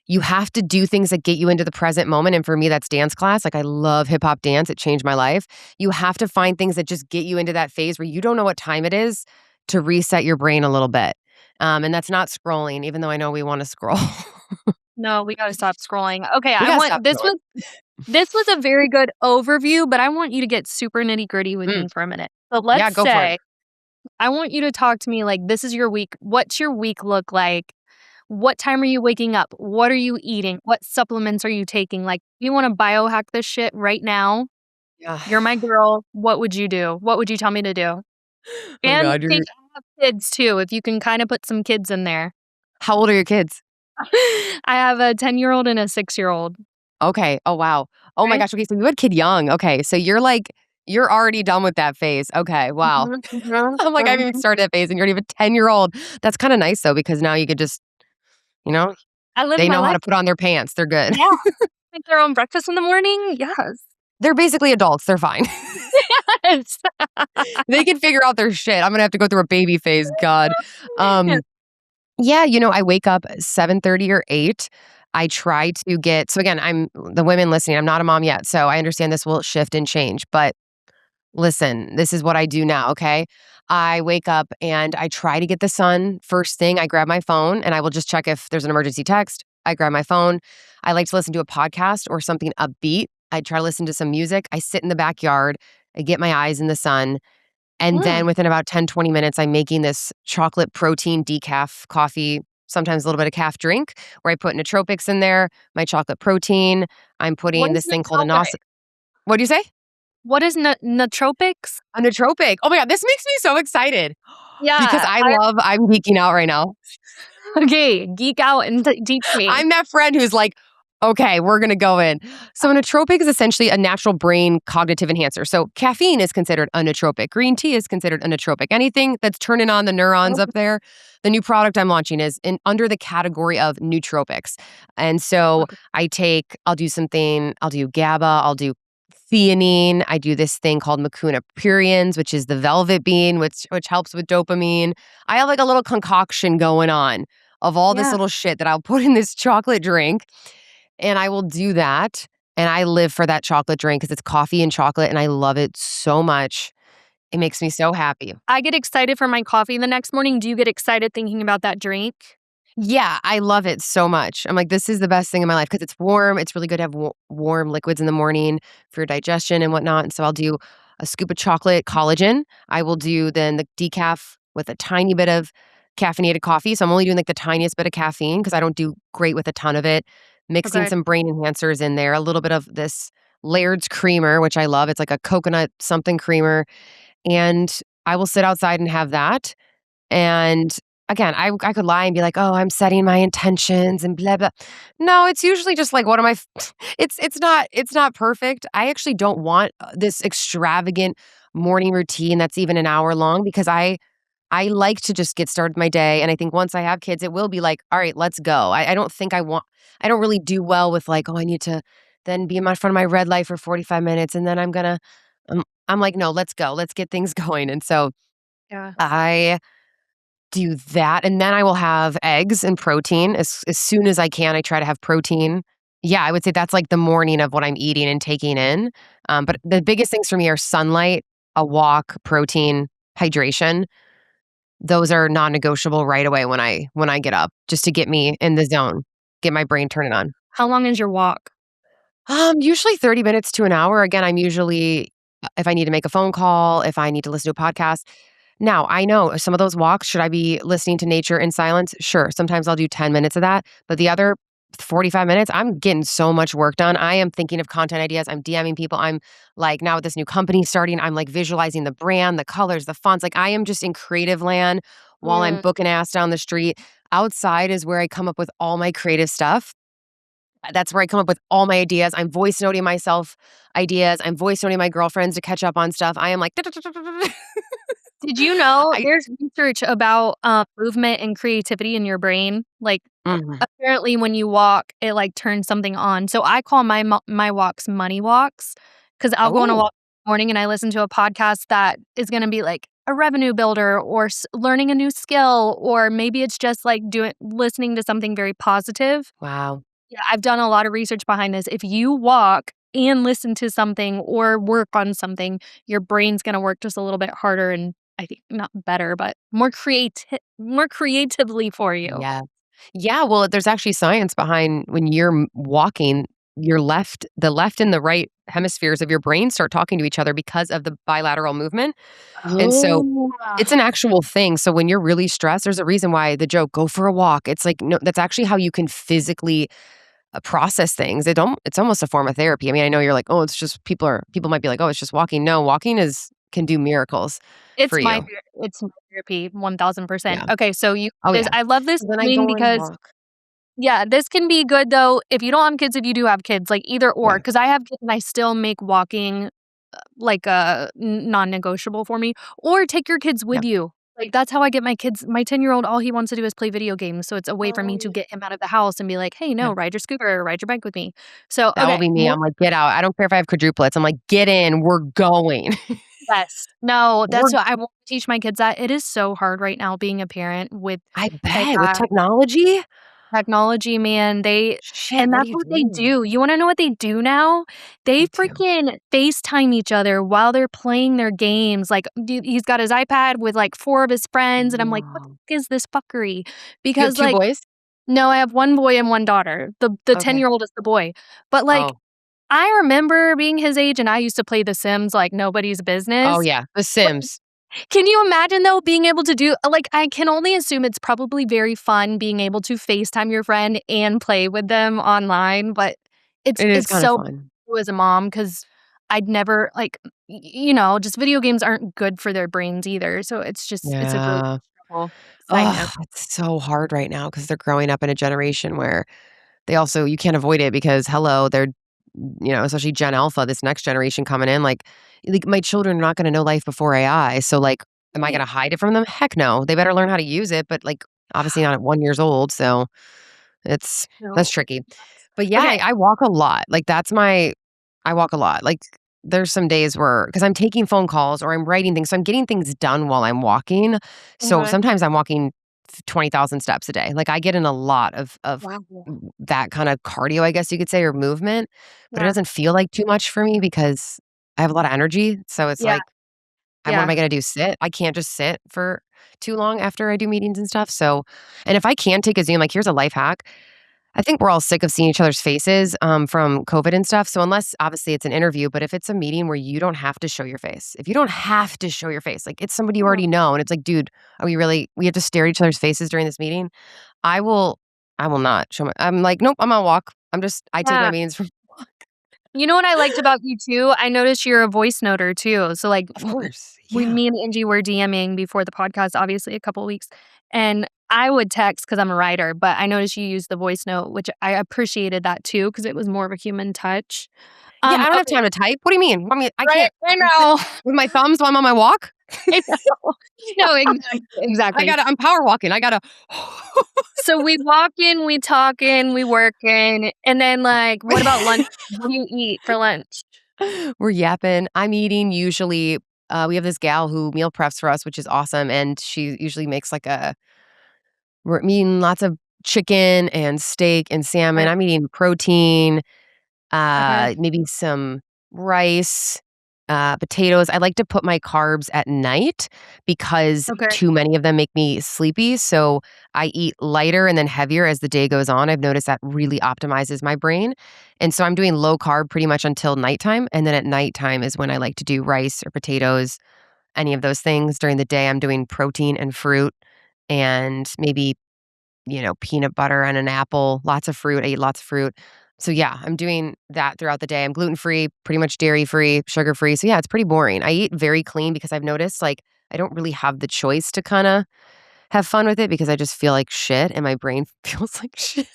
[SPEAKER 1] You have to do things that get you into the present moment. And for me, that's dance class. Like, I love hip hop dance. It changed my life. You have to find things that just get you into that phase where you don't know what time it is to reset your brain a little bit. And that's not scrolling, even though I know we want to scroll.
[SPEAKER 2] No, we gotta stop scrolling. Okay,
[SPEAKER 1] We
[SPEAKER 2] I
[SPEAKER 1] gotta
[SPEAKER 2] want
[SPEAKER 1] stop
[SPEAKER 2] this
[SPEAKER 1] scrolling.
[SPEAKER 2] this was a very good overview, but I want you to get super nitty-gritty with me for a minute. So
[SPEAKER 1] Yeah,
[SPEAKER 2] let's
[SPEAKER 1] go for it.
[SPEAKER 2] say I want you to talk to me like this is your week. What's your week look like? What time are you waking up? What are you eating? What supplements are you taking? Like, you want to biohack this shit right now?
[SPEAKER 1] Yeah.
[SPEAKER 2] You're my girl. What would you do? What would you tell me to do?
[SPEAKER 1] Oh
[SPEAKER 2] And
[SPEAKER 1] God,
[SPEAKER 2] think I have kids too, if you can kind of put some kids in there.
[SPEAKER 1] how old are your kids?
[SPEAKER 2] I have a 10-year-old and a 6-year-old.
[SPEAKER 1] Okay. Oh wow. Oh my
[SPEAKER 2] Right?
[SPEAKER 1] gosh. Okay, so you had kid young. Okay, so you're already done with that phase. Okay. Wow.
[SPEAKER 2] Mhm, mhm,
[SPEAKER 1] I'm like, I haven't even
[SPEAKER 2] mhm.
[SPEAKER 1] started that phase, and you're already have a 10-year-old. That's kind of nice though, because now you could just, you know,
[SPEAKER 2] I live
[SPEAKER 1] they
[SPEAKER 2] my
[SPEAKER 1] know how
[SPEAKER 2] life.
[SPEAKER 1] to put on their pants. They're good.
[SPEAKER 2] Yeah. Make their own breakfast in the morning? Yes.
[SPEAKER 1] They're basically adults. They're fine.
[SPEAKER 2] Yes.
[SPEAKER 1] They can figure out their shit. I'm gonna have to go through a baby phase. God. Um, yeah, I wake up 7:30 or 8. I try to get so again, I'm the women listening, I'm not a mom yet, so I understand this will shift and change. But listen, this is what I do now, okay? I wake up and I try to get the sun first thing. I grab my phone and I will just check if there's an emergency text. I grab my phone. I like to listen to a podcast or something upbeat. I try to listen to some music. I sit in the backyard. I get my eyes in the sun. And then
[SPEAKER 2] Mm.
[SPEAKER 1] within about 10, 20 minutes, I'm making this chocolate protein decaf coffee, sometimes a little bit of calf drink, where I put nootropics in there, my chocolate protein. I'm
[SPEAKER 2] What
[SPEAKER 1] putting
[SPEAKER 2] is
[SPEAKER 1] this thing called a nos.
[SPEAKER 2] nootropic?
[SPEAKER 1] What do you say?
[SPEAKER 2] What is nootropics?
[SPEAKER 1] A nootropic. Oh my God, this makes me so excited because
[SPEAKER 2] Yeah,
[SPEAKER 1] I'm geeking out right now.
[SPEAKER 2] okay, geek out and teach me.
[SPEAKER 1] I'm that friend who's like, okay, we're going to go in. So, a nootropic is essentially a natural brain cognitive enhancer. So, caffeine is considered a nootropic. Green tea is considered a nootropic. Anything that's turning on the neurons up there, the new product I'm launching is under the category of nootropics. And so,
[SPEAKER 2] Okay.
[SPEAKER 1] I'll do GABA, I'll do theanine. I do this thing called mucuna pruriens, which is the velvet bean, which helps with dopamine. I have like a little concoction going on of all this
[SPEAKER 2] Yeah.
[SPEAKER 1] little shit that I'll put in this chocolate drink. And I will do that. And I live for that chocolate drink because it's coffee and chocolate. And I love it so much. It makes me so happy.
[SPEAKER 2] I get excited for my coffee the next morning. Do you get excited thinking about that drink?
[SPEAKER 1] Yeah, I love it so much. I'm like, this is the best thing in my life because it's warm. It's really good to have warm liquids in the morning for your digestion and whatnot. And so I'll do a scoop of chocolate collagen. I will do then the decaf with a tiny bit of caffeinated coffee. So I'm only doing like the tiniest bit of caffeine because I don't do great with a ton of it. Mixing
[SPEAKER 2] Okay.
[SPEAKER 1] some brain enhancers in there, a little bit of this Laird's creamer, which I love. It's like a coconut something creamer. And I will sit outside and have that. And again, I could lie and be like, "Oh, I'm setting my intentions and blah blah." No, it's usually just like one of my it's not perfect. I actually don't want this extravagant morning routine that's even an hour long because I like to just get started my day, and I think once I have kids, it will be like, "All right, let's go." I don't think I don't really do well with like, "Oh, I need to then be in front of my red light for 45 minutes, and then I'm like, no, let's go. Let's get things going. And so
[SPEAKER 2] Yeah.
[SPEAKER 1] I do that, and then I will have eggs and protein as soon as I can. I try to have protein. Yeah, I would say that's like the morning of what I'm eating and taking in. But the biggest things for me are sunlight, a walk, protein, hydration. Those are non-negotiable right away when I get up, just to get me in the zone, get my brain turning on.
[SPEAKER 2] How long is your walk?
[SPEAKER 1] Usually 30 minutes to an hour. Again, I'm usually if I need to make a phone call, if I need to listen to a podcast. Now, I know some of those walks, should I be listening to nature in silence? Sure. Sometimes I'll do 10 minutes of that, but the other 45 minutes, I'm getting so much work done. I am thinking of content ideas. I'm DMing people. I'm like, now with this new company starting, I'm like visualizing the brand, the colors, the fonts. Like, I am just in creative land while I'm
[SPEAKER 2] Mm.
[SPEAKER 1] booking ass down the street. Outside is where I come up with all my creative stuff. That's where I come up with all my ideas. I'm voice noting myself ideas. I'm voice noting my girlfriends to catch up on stuff. I am like,
[SPEAKER 2] Did you know
[SPEAKER 1] I,
[SPEAKER 2] there's research about, movement and creativity in your brain? Like,
[SPEAKER 1] mhm.
[SPEAKER 2] apparently when you walk, it, like, turns something on. So I call my walks money walks, because 'cause I'll go on a
[SPEAKER 1] Oh,
[SPEAKER 2] walk in the morning and I listen to a podcast that is gonna be, like, a revenue builder or learning a new skill, or maybe it's just, like, listening to something very positive.
[SPEAKER 1] wow.
[SPEAKER 2] Yeah, I've done a lot of research behind this. If you walk and listen to something or work on something, your brain's gonna work just a little bit harder and I think not better, but more creatively for you.
[SPEAKER 1] Yeah. Yeah, well, there's actually science behind when you're walking, the left and the right hemispheres of your brain start talking to each other because of the bilateral movement. And so
[SPEAKER 2] Oh.
[SPEAKER 1] it's an actual thing. So when you're really stressed, there's a reason why the joke, go for a walk. It's like, no, that's actually how you can physically process things. It's almost a form of therapy. I mean, I know you're like, oh, it's just people might be like, oh, it's just walking. No, walking can do miracles for you.
[SPEAKER 2] It's my therapy, 1000%.
[SPEAKER 1] Yeah.
[SPEAKER 2] Okay, so you
[SPEAKER 1] Oh
[SPEAKER 2] this
[SPEAKER 1] yeah.
[SPEAKER 2] I love this
[SPEAKER 1] So then I
[SPEAKER 2] thing
[SPEAKER 1] go and
[SPEAKER 2] because
[SPEAKER 1] walk.
[SPEAKER 2] yeah, this can be good though if you don't have kids, if you do have kids, like either or.
[SPEAKER 1] Yeah.
[SPEAKER 2] Because I have kids and I still make walking like a non-negotiable for me, or take your kids
[SPEAKER 1] Yeah.
[SPEAKER 2] with you. Like that's how I get my kids. My 10-year-old, all he wants to do is play video games, so it's a way for me to
[SPEAKER 1] Oh.
[SPEAKER 2] get him out of the house and be like, "Hey,
[SPEAKER 1] Yeah.
[SPEAKER 2] no, ride your scooter, ride your bike with me." So,
[SPEAKER 1] That will
[SPEAKER 2] okay,
[SPEAKER 1] be me.
[SPEAKER 2] more
[SPEAKER 1] I'm like, "Get out." I don't care if I have quadruplets. I'm like, "Get in. We're going."
[SPEAKER 2] yes. No,
[SPEAKER 1] We're
[SPEAKER 2] that's what I want to teach my kids that. It is so hard right now being a parent with
[SPEAKER 1] I
[SPEAKER 2] like
[SPEAKER 1] bet with technology?
[SPEAKER 2] technology, man,
[SPEAKER 1] Shit,
[SPEAKER 2] and
[SPEAKER 1] what do
[SPEAKER 2] that's
[SPEAKER 1] you
[SPEAKER 2] what they
[SPEAKER 1] do?
[SPEAKER 2] do. You wanna know what they do now? They
[SPEAKER 1] What do?
[SPEAKER 2] freaking FaceTime each other while they're playing their games, like, he's got his iPad with, like, 4 of his friends, and I'm like, "What the
[SPEAKER 1] Wow.
[SPEAKER 2] fuck is this fuckery?"
[SPEAKER 1] You have
[SPEAKER 2] Because,
[SPEAKER 1] 2
[SPEAKER 2] like
[SPEAKER 1] boys?
[SPEAKER 2] no, I have 1 boy and 1 daughter. The
[SPEAKER 1] Okay.
[SPEAKER 2] ten-year-old is the boy. But, like,
[SPEAKER 1] Oh.
[SPEAKER 2] I remember being his age, and I used to play The Sims like nobody's
[SPEAKER 1] Oh,
[SPEAKER 2] business.
[SPEAKER 1] yeah. The Sims.
[SPEAKER 2] Can you imagine, though, being able to do like, I can only assume it's probably very fun being able to FaceTime your friend and play with them online, but it's
[SPEAKER 1] It is
[SPEAKER 2] it's
[SPEAKER 1] kinda
[SPEAKER 2] so
[SPEAKER 1] fun.
[SPEAKER 2] cool as a mom because 'cause I'd never like, just video games aren't good for their brains either, so it's a really
[SPEAKER 1] Yeah.
[SPEAKER 2] struggle. Side note.
[SPEAKER 1] Oh, it's so hard right now because 'cause they're growing up in a generation where you can't avoid it because, hello, especially Gen Alpha, this next generation coming in, like, my children are not gonna know life before AI, so, like, am I
[SPEAKER 2] Right.
[SPEAKER 1] gonna hide it from them? Heck no. They better learn how to use it, but, like, obviously not at 1 years old, so that's
[SPEAKER 2] No.
[SPEAKER 1] tricky. But, yeah,
[SPEAKER 2] Okay.
[SPEAKER 1] I walk a lot. Like, I walk a lot. Like, there's some days where because 'cause I'm taking phone calls or I'm writing things, so I'm getting things done while I'm walking. So,
[SPEAKER 2] Okay.
[SPEAKER 1] sometimes I'm walking 20,000 steps a day. Like, I get in a lot of
[SPEAKER 2] Wow.
[SPEAKER 1] that kinda cardio, I guess you could say, or movement, but it
[SPEAKER 2] Yeah.
[SPEAKER 1] doesn't feel like too much for me because I have a lot of energy, so it's
[SPEAKER 2] Yeah.
[SPEAKER 1] like, what am
[SPEAKER 2] Yeah.
[SPEAKER 1] I gonna do, sit? I can't just sit for too long after I do meetings and stuff, so and if I can take a Zoom, like, here's a life hack. I think we're all sick of seeing each other's faces, from COVID and stuff, so unless, obviously, it's an interview, but if it's a meeting where you don't have to show your face, if you don't have to show your face, like, it's somebody you
[SPEAKER 2] Mm.
[SPEAKER 1] already know, and it's like, "Dude, are we have to stare at each other's faces during this meeting?" I will I will not show my I'm like, "Nope, I'm on a walk." I take my
[SPEAKER 2] Yeah.
[SPEAKER 1] meetings from
[SPEAKER 2] You know what I liked about you too? I noticed you're a voice noter too. So like
[SPEAKER 1] Of course,
[SPEAKER 2] we
[SPEAKER 1] yeah.
[SPEAKER 2] me and Angie were DMing before the podcast, obviously a couple weeks, and I would text because I'm a writer, but I noticed you used the voice note, which I appreciated that too because it was more of a human touch.
[SPEAKER 1] Yeah, I don't have
[SPEAKER 2] Okay,
[SPEAKER 1] time to type. What do you mean? I mean, I
[SPEAKER 2] right,
[SPEAKER 1] can't
[SPEAKER 2] I
[SPEAKER 1] sit
[SPEAKER 2] know.
[SPEAKER 1] with my thumbs while I'm on my walk?
[SPEAKER 2] I know. No, exactly.
[SPEAKER 1] I'm power walking. I gotta.
[SPEAKER 2] So we walk in, we talk in, we work in, and then, like, what about lunch? What do you eat for lunch?
[SPEAKER 1] We're yapping. I'm eating usually. We have this gal who meal preps for us, which is awesome, and she usually makes like a. We're eating lots of chicken and steak and salmon.
[SPEAKER 2] Okay,
[SPEAKER 1] I'm eating protein,
[SPEAKER 2] okay,
[SPEAKER 1] maybe some rice, potatoes. I like to put my carbs at night because
[SPEAKER 2] okay.
[SPEAKER 1] too many of them make me sleepy. So I eat lighter and then heavier as the day goes on. I've noticed that really optimizes my brain. And so I'm doing low carb pretty much until nighttime. And then at nighttime is when I like to do rice or potatoes, any of those things. During the day, I'm doing protein and fruit and maybe peanut butter and an apple, lots of fruit. I eat lots of fruit. So yeah, I'm doing that throughout the day. I'm gluten-free, pretty much dairy-free, sugar-free. So yeah, it's pretty boring. I eat very clean because I've noticed like I don't really have the choice to kind of have fun with it because I just feel like shit and my brain feels like shit.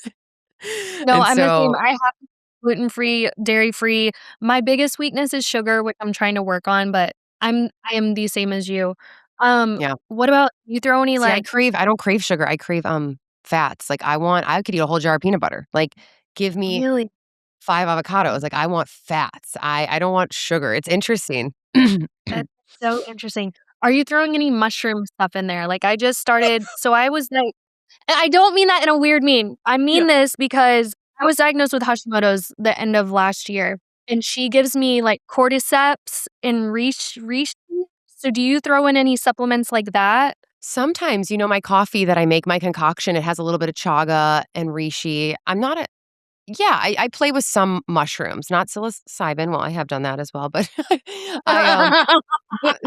[SPEAKER 2] No,
[SPEAKER 1] And
[SPEAKER 2] I'm the same.
[SPEAKER 1] so,
[SPEAKER 2] I have gluten-free, dairy-free. My biggest weakness is sugar, which I'm trying to work on, but I am the same as you.
[SPEAKER 1] yeah.
[SPEAKER 2] What about you throw any,
[SPEAKER 1] See,
[SPEAKER 2] like
[SPEAKER 1] I don't crave sugar. I crave fats. Like I could eat a whole jar of peanut butter. Like give me
[SPEAKER 2] really?
[SPEAKER 1] 5 avocados. Like I want fats. I don't want sugar. It's interesting.
[SPEAKER 2] That's so interesting. Are you throwing any mushroom stuff in there? Like, I just started so I was, like and I don't mean that in a weird mean. I
[SPEAKER 1] Yeah.
[SPEAKER 2] mean this because I was diagnosed with Hashimoto's the end of last year, and she gives me, like, cordyceps and reishi. So do you throw in any supplements like that?
[SPEAKER 1] Sometimes, my coffee that I make, my concoction, it has a little bit of chaga and reishi. I'm not a Yeah, I play with some mushrooms, not psilocybin. Well, I have done that as well, but I, but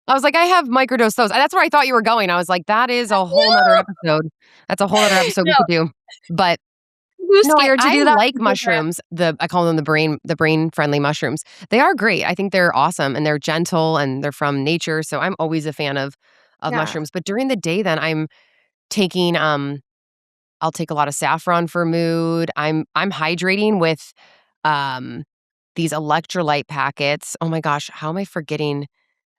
[SPEAKER 1] I was like, I have microdosed those. That's where I thought you were going. I was like, that is a whole 'nother
[SPEAKER 2] No!
[SPEAKER 1] episode. That's a whole other episode we
[SPEAKER 2] No.
[SPEAKER 1] could do. But
[SPEAKER 2] Too
[SPEAKER 1] no,
[SPEAKER 2] scared to
[SPEAKER 1] I
[SPEAKER 2] do that
[SPEAKER 1] like
[SPEAKER 2] because
[SPEAKER 1] mushrooms. I call them the brain friendly mushrooms. They are great. I think they're awesome and they're gentle and they're from nature. So I'm always a fan of
[SPEAKER 2] yeah.
[SPEAKER 1] mushrooms. But during the day, then I'm taking I'll take a lot of saffron for mood. I'm hydrating with um these electrolyte packets. Oh my gosh, how am I forgetting?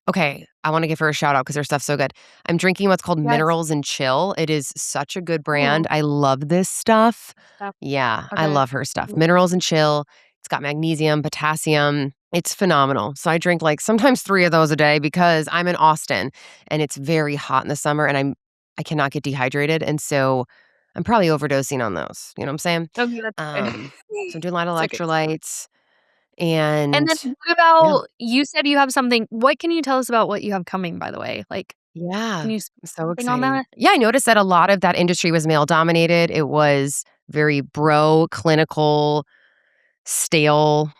[SPEAKER 1] Okay, I want to give her a shout out because her stuff's so good. I'm drinking what's called
[SPEAKER 2] Yes.
[SPEAKER 1] Minerals and Chill. It is such a good
[SPEAKER 2] Ooh,
[SPEAKER 1] brand. I love this stuff.
[SPEAKER 2] stuff.
[SPEAKER 1] Yeah, I
[SPEAKER 2] Okay.
[SPEAKER 1] love her stuff.
[SPEAKER 2] Mm.
[SPEAKER 1] Minerals and Chill. It's got magnesium, potassium. It's phenomenal. So I drink like sometimes 3 of those a day because I'm in Austin and it's very hot in the summer and I cannot get dehydrated and so I'm probably overdosing on those. You know what I'm saying?
[SPEAKER 2] Okay, that's good.
[SPEAKER 1] Um so I'm doing a lot of
[SPEAKER 2] It's okay.
[SPEAKER 1] electrolytes
[SPEAKER 2] And
[SPEAKER 1] and
[SPEAKER 2] then what
[SPEAKER 1] yeah.
[SPEAKER 2] about you said you have something what can you tell us about what you have coming, by the way? Like,
[SPEAKER 1] Yeah,
[SPEAKER 2] can you speak
[SPEAKER 1] so
[SPEAKER 2] something on
[SPEAKER 1] exciting.
[SPEAKER 2] that?
[SPEAKER 1] Yeah, I noticed that a lot of that industry was male dominated. It was very bro, clinical, stale.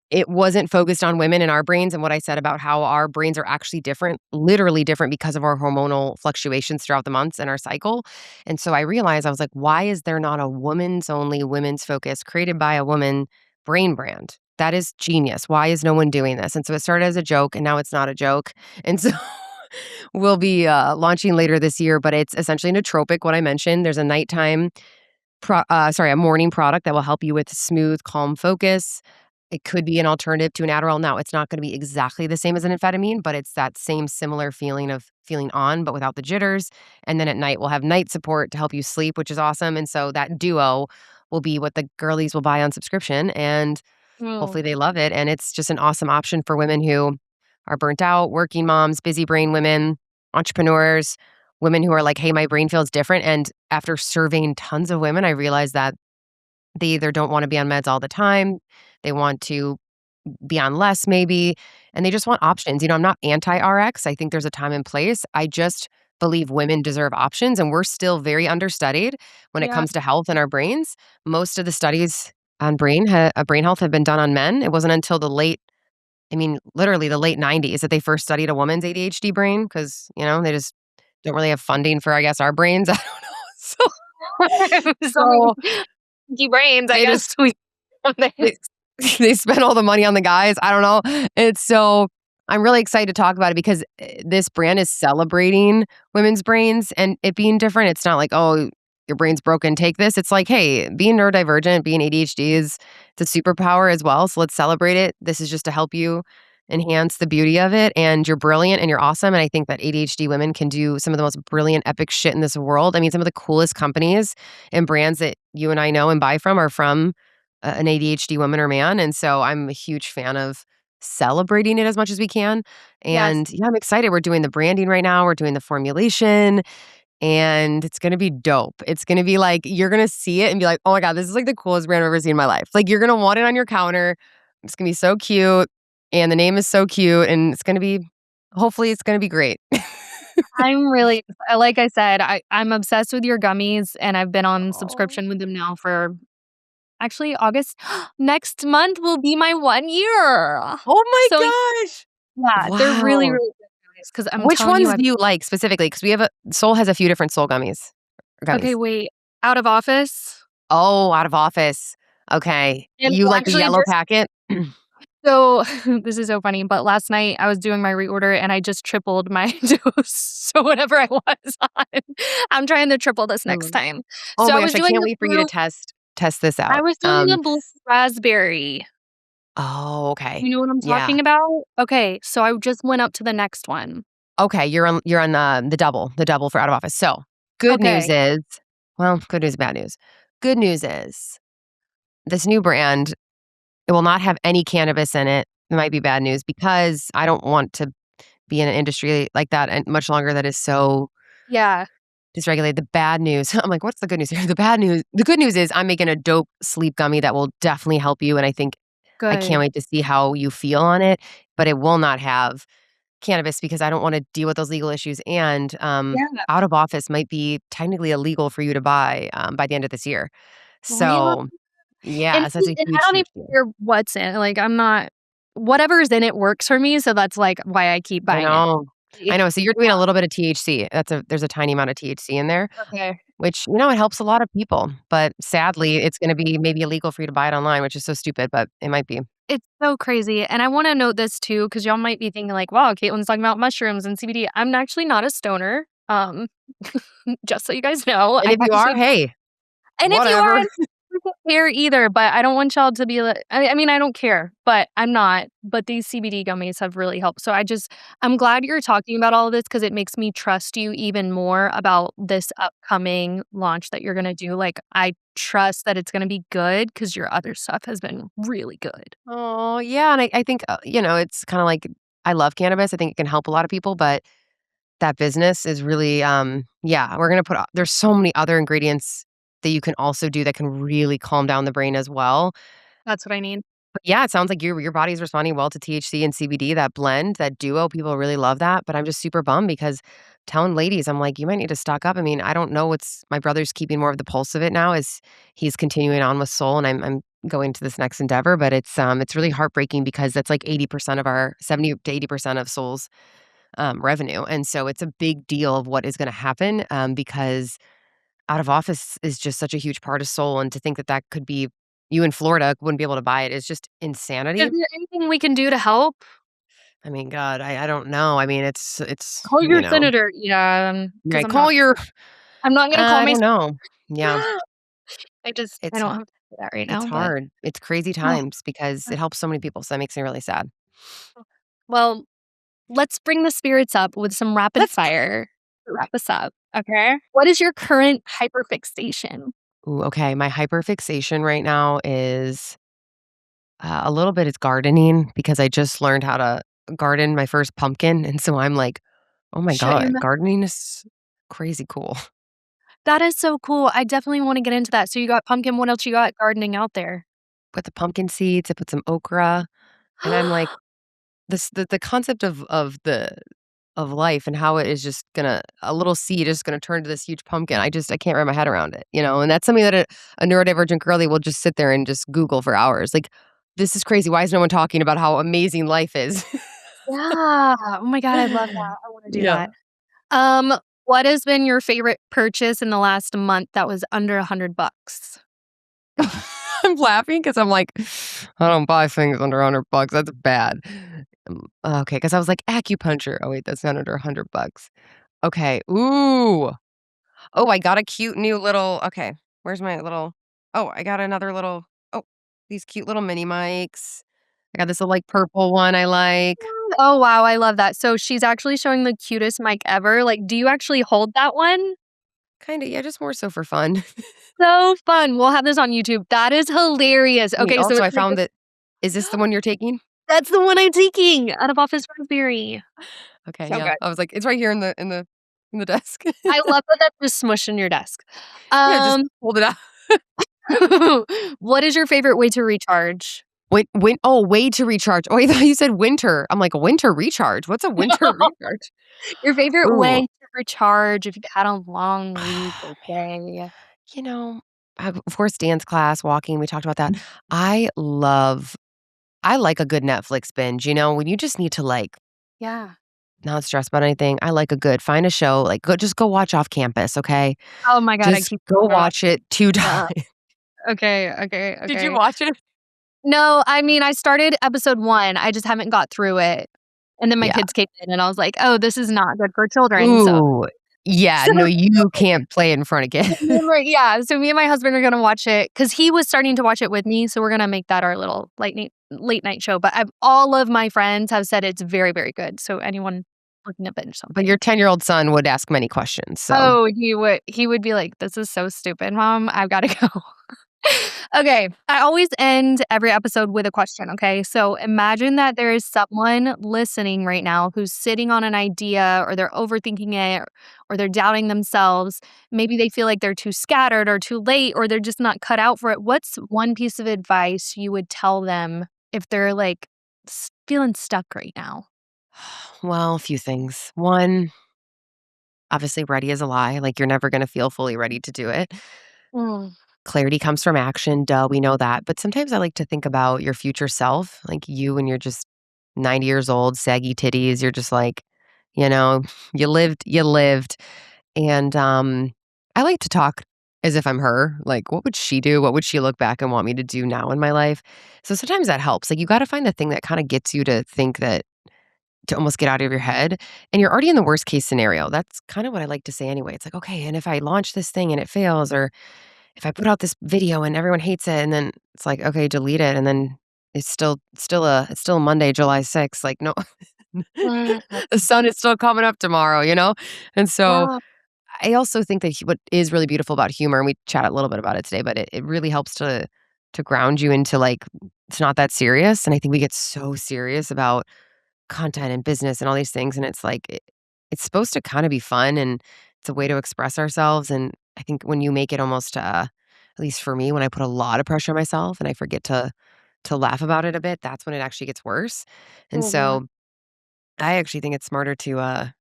[SPEAKER 1] It wasn't focused on women and our brains and what I said about how our brains are actually different, literally different because of our hormonal fluctuations throughout the months and our cycle. And so I realized, I was like, why is there not a women's only, women's focus created by a woman brain brand? That is genius. Why is no one doing this? And so it started as a joke and now it's not a joke. And so we'll be launching later this year, but it's essentially nootropic, what I mentioned. There's a nighttime a morning product that will help you with smooth, calm focus. It could be an alternative to an Adderall. Now, it's not going to be exactly the same as an amphetamine, but it's that same similar feeling of feeling on, but without the jitters. And then at night, we'll have night support to help you sleep, which is awesome. And so that duo will be what the girlies will buy on subscription. And
[SPEAKER 2] Mm,
[SPEAKER 1] hopefully they love it. And it's just an awesome option for women who are burnt out, working moms, busy brain women, entrepreneurs, women who are like, hey, my brain feels different. And after surveying tons of women, I realized that they either don't want to be on meds all the time, they want to be on less maybe, and they just want options. I'm not anti RX. I think there's a time and place. I just believe women deserve options, and we're still very understudied when it
[SPEAKER 2] yeah,
[SPEAKER 1] comes to health and our brains. Most of the studies on brain health have been done on men. It wasn't until literally the late 90s that they first studied a woman's ADHD brain because, they just don't really have funding for, I guess, our brains. I don't know.
[SPEAKER 2] so many
[SPEAKER 1] So
[SPEAKER 2] funky brains, I
[SPEAKER 1] they
[SPEAKER 2] guess
[SPEAKER 1] just
[SPEAKER 2] we have this.
[SPEAKER 1] they, they spent all the money on the guys. I don't know. It's so I'm really excited to talk about it because this brand is celebrating women's brains and it being different. It's not like, oh, your brain's broken, take this. It's like, hey, being neurodivergent, being ADHD it's a superpower as well. So let's celebrate it. This is just to help you enhance the beauty of it. And you're brilliant and you're awesome. And I think that ADHD women can do some of the most brilliant, epic shit in this world. I mean, some of the coolest companies and brands that you and I know and buy from are from an ADHD woman or man. And so I'm a huge fan of celebrating it as much as we can.
[SPEAKER 2] Yes.
[SPEAKER 1] And yeah, I'm excited. We're doing the branding right now, we're doing the formulation. And it's gonna be dope. It's gonna be like, you're gonna see it and be like, "Oh my god, this is like the coolest brand I've ever seen in my life." Like, you're gonna want it on your counter. It's gonna be so cute, and the name is so cute, and it's gonna be hopefully, it's gonna be great.
[SPEAKER 2] I'm really like I said, I'm obsessed with your gummies, and I've been on
[SPEAKER 1] Oh.
[SPEAKER 2] subscription with them now for actually August next month will be my 1 year.
[SPEAKER 1] Oh
[SPEAKER 2] So,
[SPEAKER 1] my gosh!
[SPEAKER 2] yeah, they're really,
[SPEAKER 1] Wow.
[SPEAKER 2] really good guys. Because 'cause I'm
[SPEAKER 1] Which
[SPEAKER 2] telling you,
[SPEAKER 1] ones
[SPEAKER 2] I've
[SPEAKER 1] do you like specifically? Because we have a Soul has a few different Soul
[SPEAKER 2] okay,
[SPEAKER 1] gummies.
[SPEAKER 2] wait, Out of Office,
[SPEAKER 1] Oh, Out of Office. Okay.
[SPEAKER 2] and
[SPEAKER 1] You
[SPEAKER 2] well,
[SPEAKER 1] like the
[SPEAKER 2] actually
[SPEAKER 1] yellow
[SPEAKER 2] just
[SPEAKER 1] packet?
[SPEAKER 2] so this is so funny, but last night I was doing my reorder and I just tripled my dose. So whatever I was on, I'm trying to triple this
[SPEAKER 1] I
[SPEAKER 2] next
[SPEAKER 1] love it.
[SPEAKER 2] time.
[SPEAKER 1] Oh
[SPEAKER 2] So
[SPEAKER 1] my gosh, I can't wait for you to test this
[SPEAKER 2] I
[SPEAKER 1] out.
[SPEAKER 2] was doing the blue raspberry.
[SPEAKER 1] Oh, okay.
[SPEAKER 2] You know what I'm
[SPEAKER 1] Yeah.
[SPEAKER 2] talking about? Okay, so I just went up to the next one.
[SPEAKER 1] Okay, you're on the double for Out of Office. So, good news
[SPEAKER 2] Okay.
[SPEAKER 1] is good news, bad news. Good news is this new brand, it will not have any cannabis in it. It might be bad news because I don't want to be in an industry like that and much longer that is so
[SPEAKER 2] Yeah,
[SPEAKER 1] dysregulated. The bad news, I'm like, what's the good news here? The good news is I'm making a dope sleep gummy that will definitely help you, and I think I can't
[SPEAKER 2] good.
[SPEAKER 1] wait to see how you feel on it, but it will not have cannabis because I don't wanna deal with those legal issues, and,
[SPEAKER 2] Yeah.
[SPEAKER 1] Out of Office might be technically illegal for you to buy, by the end of this year.
[SPEAKER 2] Really?
[SPEAKER 1] So, yeah,
[SPEAKER 2] And
[SPEAKER 1] so that's
[SPEAKER 2] see,
[SPEAKER 1] a
[SPEAKER 2] and I
[SPEAKER 1] huge,
[SPEAKER 2] don't
[SPEAKER 1] huge
[SPEAKER 2] even
[SPEAKER 1] deal.
[SPEAKER 2] care what's in it, like, I'm not whatever's in it works for me, so that's, like, why I keep
[SPEAKER 1] I
[SPEAKER 2] buying it.
[SPEAKER 1] know. I know, so you're doing a little bit of THC. There's a tiny amount of THC in there,
[SPEAKER 2] Okay.
[SPEAKER 1] which, it helps a lot of people, but sadly, it's gonna be maybe illegal for you to buy it online, which is so stupid, but it might be.
[SPEAKER 2] It's so crazy, and I wanna note this too, because 'cause y'all might be thinking like, "Wow, Caitlin's talking about mushrooms and CBD." I'm actually not a stoner, just so you guys know.
[SPEAKER 1] And
[SPEAKER 2] I
[SPEAKER 1] if you are,
[SPEAKER 2] actually
[SPEAKER 1] hey,
[SPEAKER 2] and if you are,
[SPEAKER 1] whatever.
[SPEAKER 2] I don't care either, but I don't want y'all to be like I mean, I don't care, but I'm not, but these CBD gummies have really helped, so I'm glad you're talking about all of this because it makes me trust you even more about this upcoming launch that you're gonna do, like, I trust that it's gonna be good because your other stuff has been really good.
[SPEAKER 1] Oh, yeah, and I think, it's kinda like I love cannabis, I think it can help a lot of people, but that business is really, yeah, we're gonna there's so many other ingredients that you can also do that can really calm down the brain as well.
[SPEAKER 2] That's what I need.
[SPEAKER 1] But yeah, it sounds like your body's responding well to THC and CBD, that blend, that duo, people really love that, but I'm just super bummed because telling ladies, I'm like, "You might need to stock up." I mean, I don't know what's my brother's keeping more of the pulse of it now as he's continuing on with Soul, and I'm going to this next endeavor, but it's really heartbreaking because that's like 80% of our 70 to 80% of Soul's, revenue, and so it's a big deal of what is gonna happen, because Out of Office is just such a huge part of Soul, and to think that that could be you in Florida wouldn't be able to buy it is just
[SPEAKER 2] Is
[SPEAKER 1] insanity.
[SPEAKER 2] there anything we can do to help?
[SPEAKER 1] I mean, god, I don't know. I mean, it's,
[SPEAKER 2] Call your senator. Yeah, because
[SPEAKER 1] right, call your
[SPEAKER 2] I'm not gonna call
[SPEAKER 1] I
[SPEAKER 2] my
[SPEAKER 1] don't know. Yeah,
[SPEAKER 2] I
[SPEAKER 1] it's
[SPEAKER 2] don't have to do that right
[SPEAKER 1] it's
[SPEAKER 2] now, but
[SPEAKER 1] hard. It's crazy times because it helps so many people, so that makes me really sad.
[SPEAKER 2] well, let's bring the spirits up with some rapid
[SPEAKER 1] Let's
[SPEAKER 2] fire to wrap us up, okay? What is your current hyperfixation?
[SPEAKER 1] Ooh, okay, my hyperfixation right now is, a little bit is gardening because I just learned how to garden my first pumpkin, and so I'm like, "Oh my
[SPEAKER 2] Shut your
[SPEAKER 1] god,
[SPEAKER 2] mouth.
[SPEAKER 1] gardening is crazy cool."
[SPEAKER 2] That is so cool. I definitely wanna get into that. So you got pumpkin, what else you got gardening out there?
[SPEAKER 1] Put the pumpkin seeds, I put some okra, and I'm like, the concept of life and how it is just gonna a little seed is gonna turn to this huge pumpkin. I can't wrap my head around it, and that's something that a neurodivergent girly will just sit there and just Google for hours. Like, this is crazy. Why is no one talking about how amazing life is?
[SPEAKER 2] Yeah. Oh my god, I love that. I wanna do
[SPEAKER 1] Yeah.
[SPEAKER 2] that. Um, what has been your favorite purchase in the last month that was under 100 bucks?
[SPEAKER 1] I'm laughing because 'cause I'm like, "I don't buy things under $100, that's bad." Okay, because I was like, acupuncture. Oh, wait, that's not under $100. Okay, ooh. Oh, I got a cute new little okay, where's my little I got another little these cute little mini mics. I got this little, like, purple one I like.
[SPEAKER 2] Oh, wow, I love that. So she's actually showing the cutest mic ever. Like, do you actually hold that one?
[SPEAKER 1] Kinda, yeah, just more so for fun.
[SPEAKER 2] So fun. We'll have this on YouTube. That is hilarious.
[SPEAKER 1] Wait,
[SPEAKER 2] Okay, so
[SPEAKER 1] also,
[SPEAKER 2] it's
[SPEAKER 1] I
[SPEAKER 2] like
[SPEAKER 1] found that is this the one you're taking?
[SPEAKER 2] that's the one I'm taking out of Office Raspberry.
[SPEAKER 1] Okay,
[SPEAKER 2] So
[SPEAKER 1] yeah.
[SPEAKER 2] good.
[SPEAKER 1] I was like, "It's right here in the desk."
[SPEAKER 2] I love that that's just smushed in your desk.
[SPEAKER 1] Yeah, just
[SPEAKER 2] Um,
[SPEAKER 1] hold it out.
[SPEAKER 2] what is your favorite way to recharge?
[SPEAKER 1] Way to recharge. Oh, I thought you said winter. I'm like, "A winter recharge? What's a winter recharge?"
[SPEAKER 2] Your favorite way
[SPEAKER 1] Ooh.
[SPEAKER 2] to recharge if you've had a long week or day?
[SPEAKER 1] You know, of course, dance class, walking, we talked about that. I love I like a good Netflix binge, when you just need to, like,
[SPEAKER 2] Yeah.
[SPEAKER 1] not stress about anything. I like a good find a show, like, go watch Off Campus, okay?
[SPEAKER 2] Oh my god, I
[SPEAKER 1] Just
[SPEAKER 2] keep
[SPEAKER 1] go
[SPEAKER 2] thinking about
[SPEAKER 1] watch it 2
[SPEAKER 2] yeah.
[SPEAKER 1] times.
[SPEAKER 2] Okay, okay,
[SPEAKER 1] Did you
[SPEAKER 2] okay.
[SPEAKER 1] watch it?
[SPEAKER 2] No, I mean, I started episode 1, I just haven't got through it, and then my
[SPEAKER 1] Yeah.
[SPEAKER 2] kids came in, and I was like, "Oh, this is not good for children," so
[SPEAKER 1] Ooh. Yeah,
[SPEAKER 2] so
[SPEAKER 1] no, you can't play in front of
[SPEAKER 2] so
[SPEAKER 1] kids.
[SPEAKER 2] me and my yeah, so me and my husband are gonna watch it because he was starting to watch it with me, so we're gonna make that our little late night show, but all of my friends have said it's very, very good, so anyone looking to binge
[SPEAKER 1] But your
[SPEAKER 2] something.
[SPEAKER 1] 10-year-old son would ask many questions, so
[SPEAKER 2] Oh, he would be like, "This is so stupid, mom. I've gotta go." Okay, I always end every episode with a question, okay? So imagine that there is someone listening right now who's sitting on an idea or they're overthinking it or they're doubting themselves. Maybe they feel like they're too scattered or too late or they're just not cut out for it. What's one piece of advice you would tell them if they're like feeling stuck right now?
[SPEAKER 1] well, a few things. 1, obviously, ready is a lie, like, you're never gonna feel fully ready to do it.
[SPEAKER 2] Mm,
[SPEAKER 1] Clarity comes from action, duh, we know that, but sometimes I like to think about your future self, like, you when you're just 90 years old, saggy titties, you're just like, you know, you lived, and, I like to talk as if I'm her, like, what would she do? What would she look back and want me to do now in my life? So sometimes that helps, like, you gotta find the thing that kinda gets you to think that to almost get out of your head, and you're already in the worst case scenario. That's kind of what I like to say anyway. It's like, "Okay, and if I launch this thing and it fails, or if I put out this video and everyone hates it," and then it's like, "Okay, delete it," and then it's still Monday, July 6th, like, no,
[SPEAKER 2] mm,
[SPEAKER 1] the sun is still coming up tomorrow, you know? And so,
[SPEAKER 2] yeah.
[SPEAKER 1] I also think that what is really beautiful about humor, and we chat a little bit about it today, but it really helps to ground you into, like, it's not that serious, and I think we get so serious about content and business and all these things, and it's like, it's supposed to kinda be fun, and it's a way to express ourselves, and I think when you make it almost, at least for me, when I put a lot of pressure on myself and I forget to laugh about it a bit, that's when it actually gets worse, and
[SPEAKER 2] Mhm.
[SPEAKER 1] so, I actually think it's smarter to,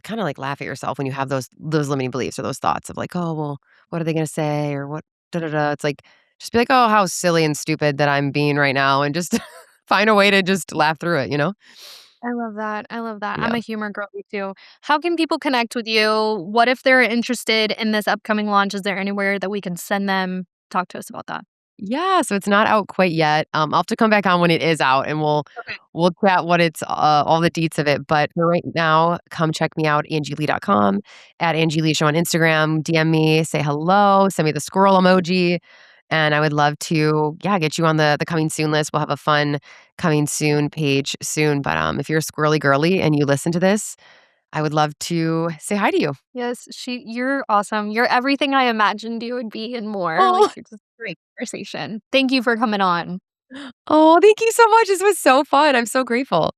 [SPEAKER 1] kinda, like, laugh at yourself when you have those limiting beliefs or those thoughts of like, "Oh, well, what are they gonna say?" or "What da da da." It's like, just be like, "Oh, how silly and stupid that I'm being right now," and just find a way to just laugh through it, you know?
[SPEAKER 2] I love that. I love that. I'm
[SPEAKER 1] Yeah.
[SPEAKER 2] a humor girly too. How can people connect with you? What if they're interested in this upcoming launch? Is there anywhere that we can send them? Talk to us about that.
[SPEAKER 1] Yeah, so it's not out quite yet. I'll have to come back on when it is out, and
[SPEAKER 2] Okay.
[SPEAKER 1] we'll chat what it's all the deets of it. But for right now, come check me out, angielee.com, at Angie Lee Show on Instagram. DM me, say hello, send me the squirrel emoji, and I would love to, yeah, get you on the coming soon list. We'll have a fun coming soon page soon. But if you're a squirrely girly and you listen to this, I would love to say hi to you.
[SPEAKER 2] Yes, you're awesome. You're everything I imagined you would be and more. Like
[SPEAKER 1] Oh,
[SPEAKER 2] you're just a great conversation. Thank you for coming on.
[SPEAKER 1] oh, thank you so much. This was so fun. I'm so grateful.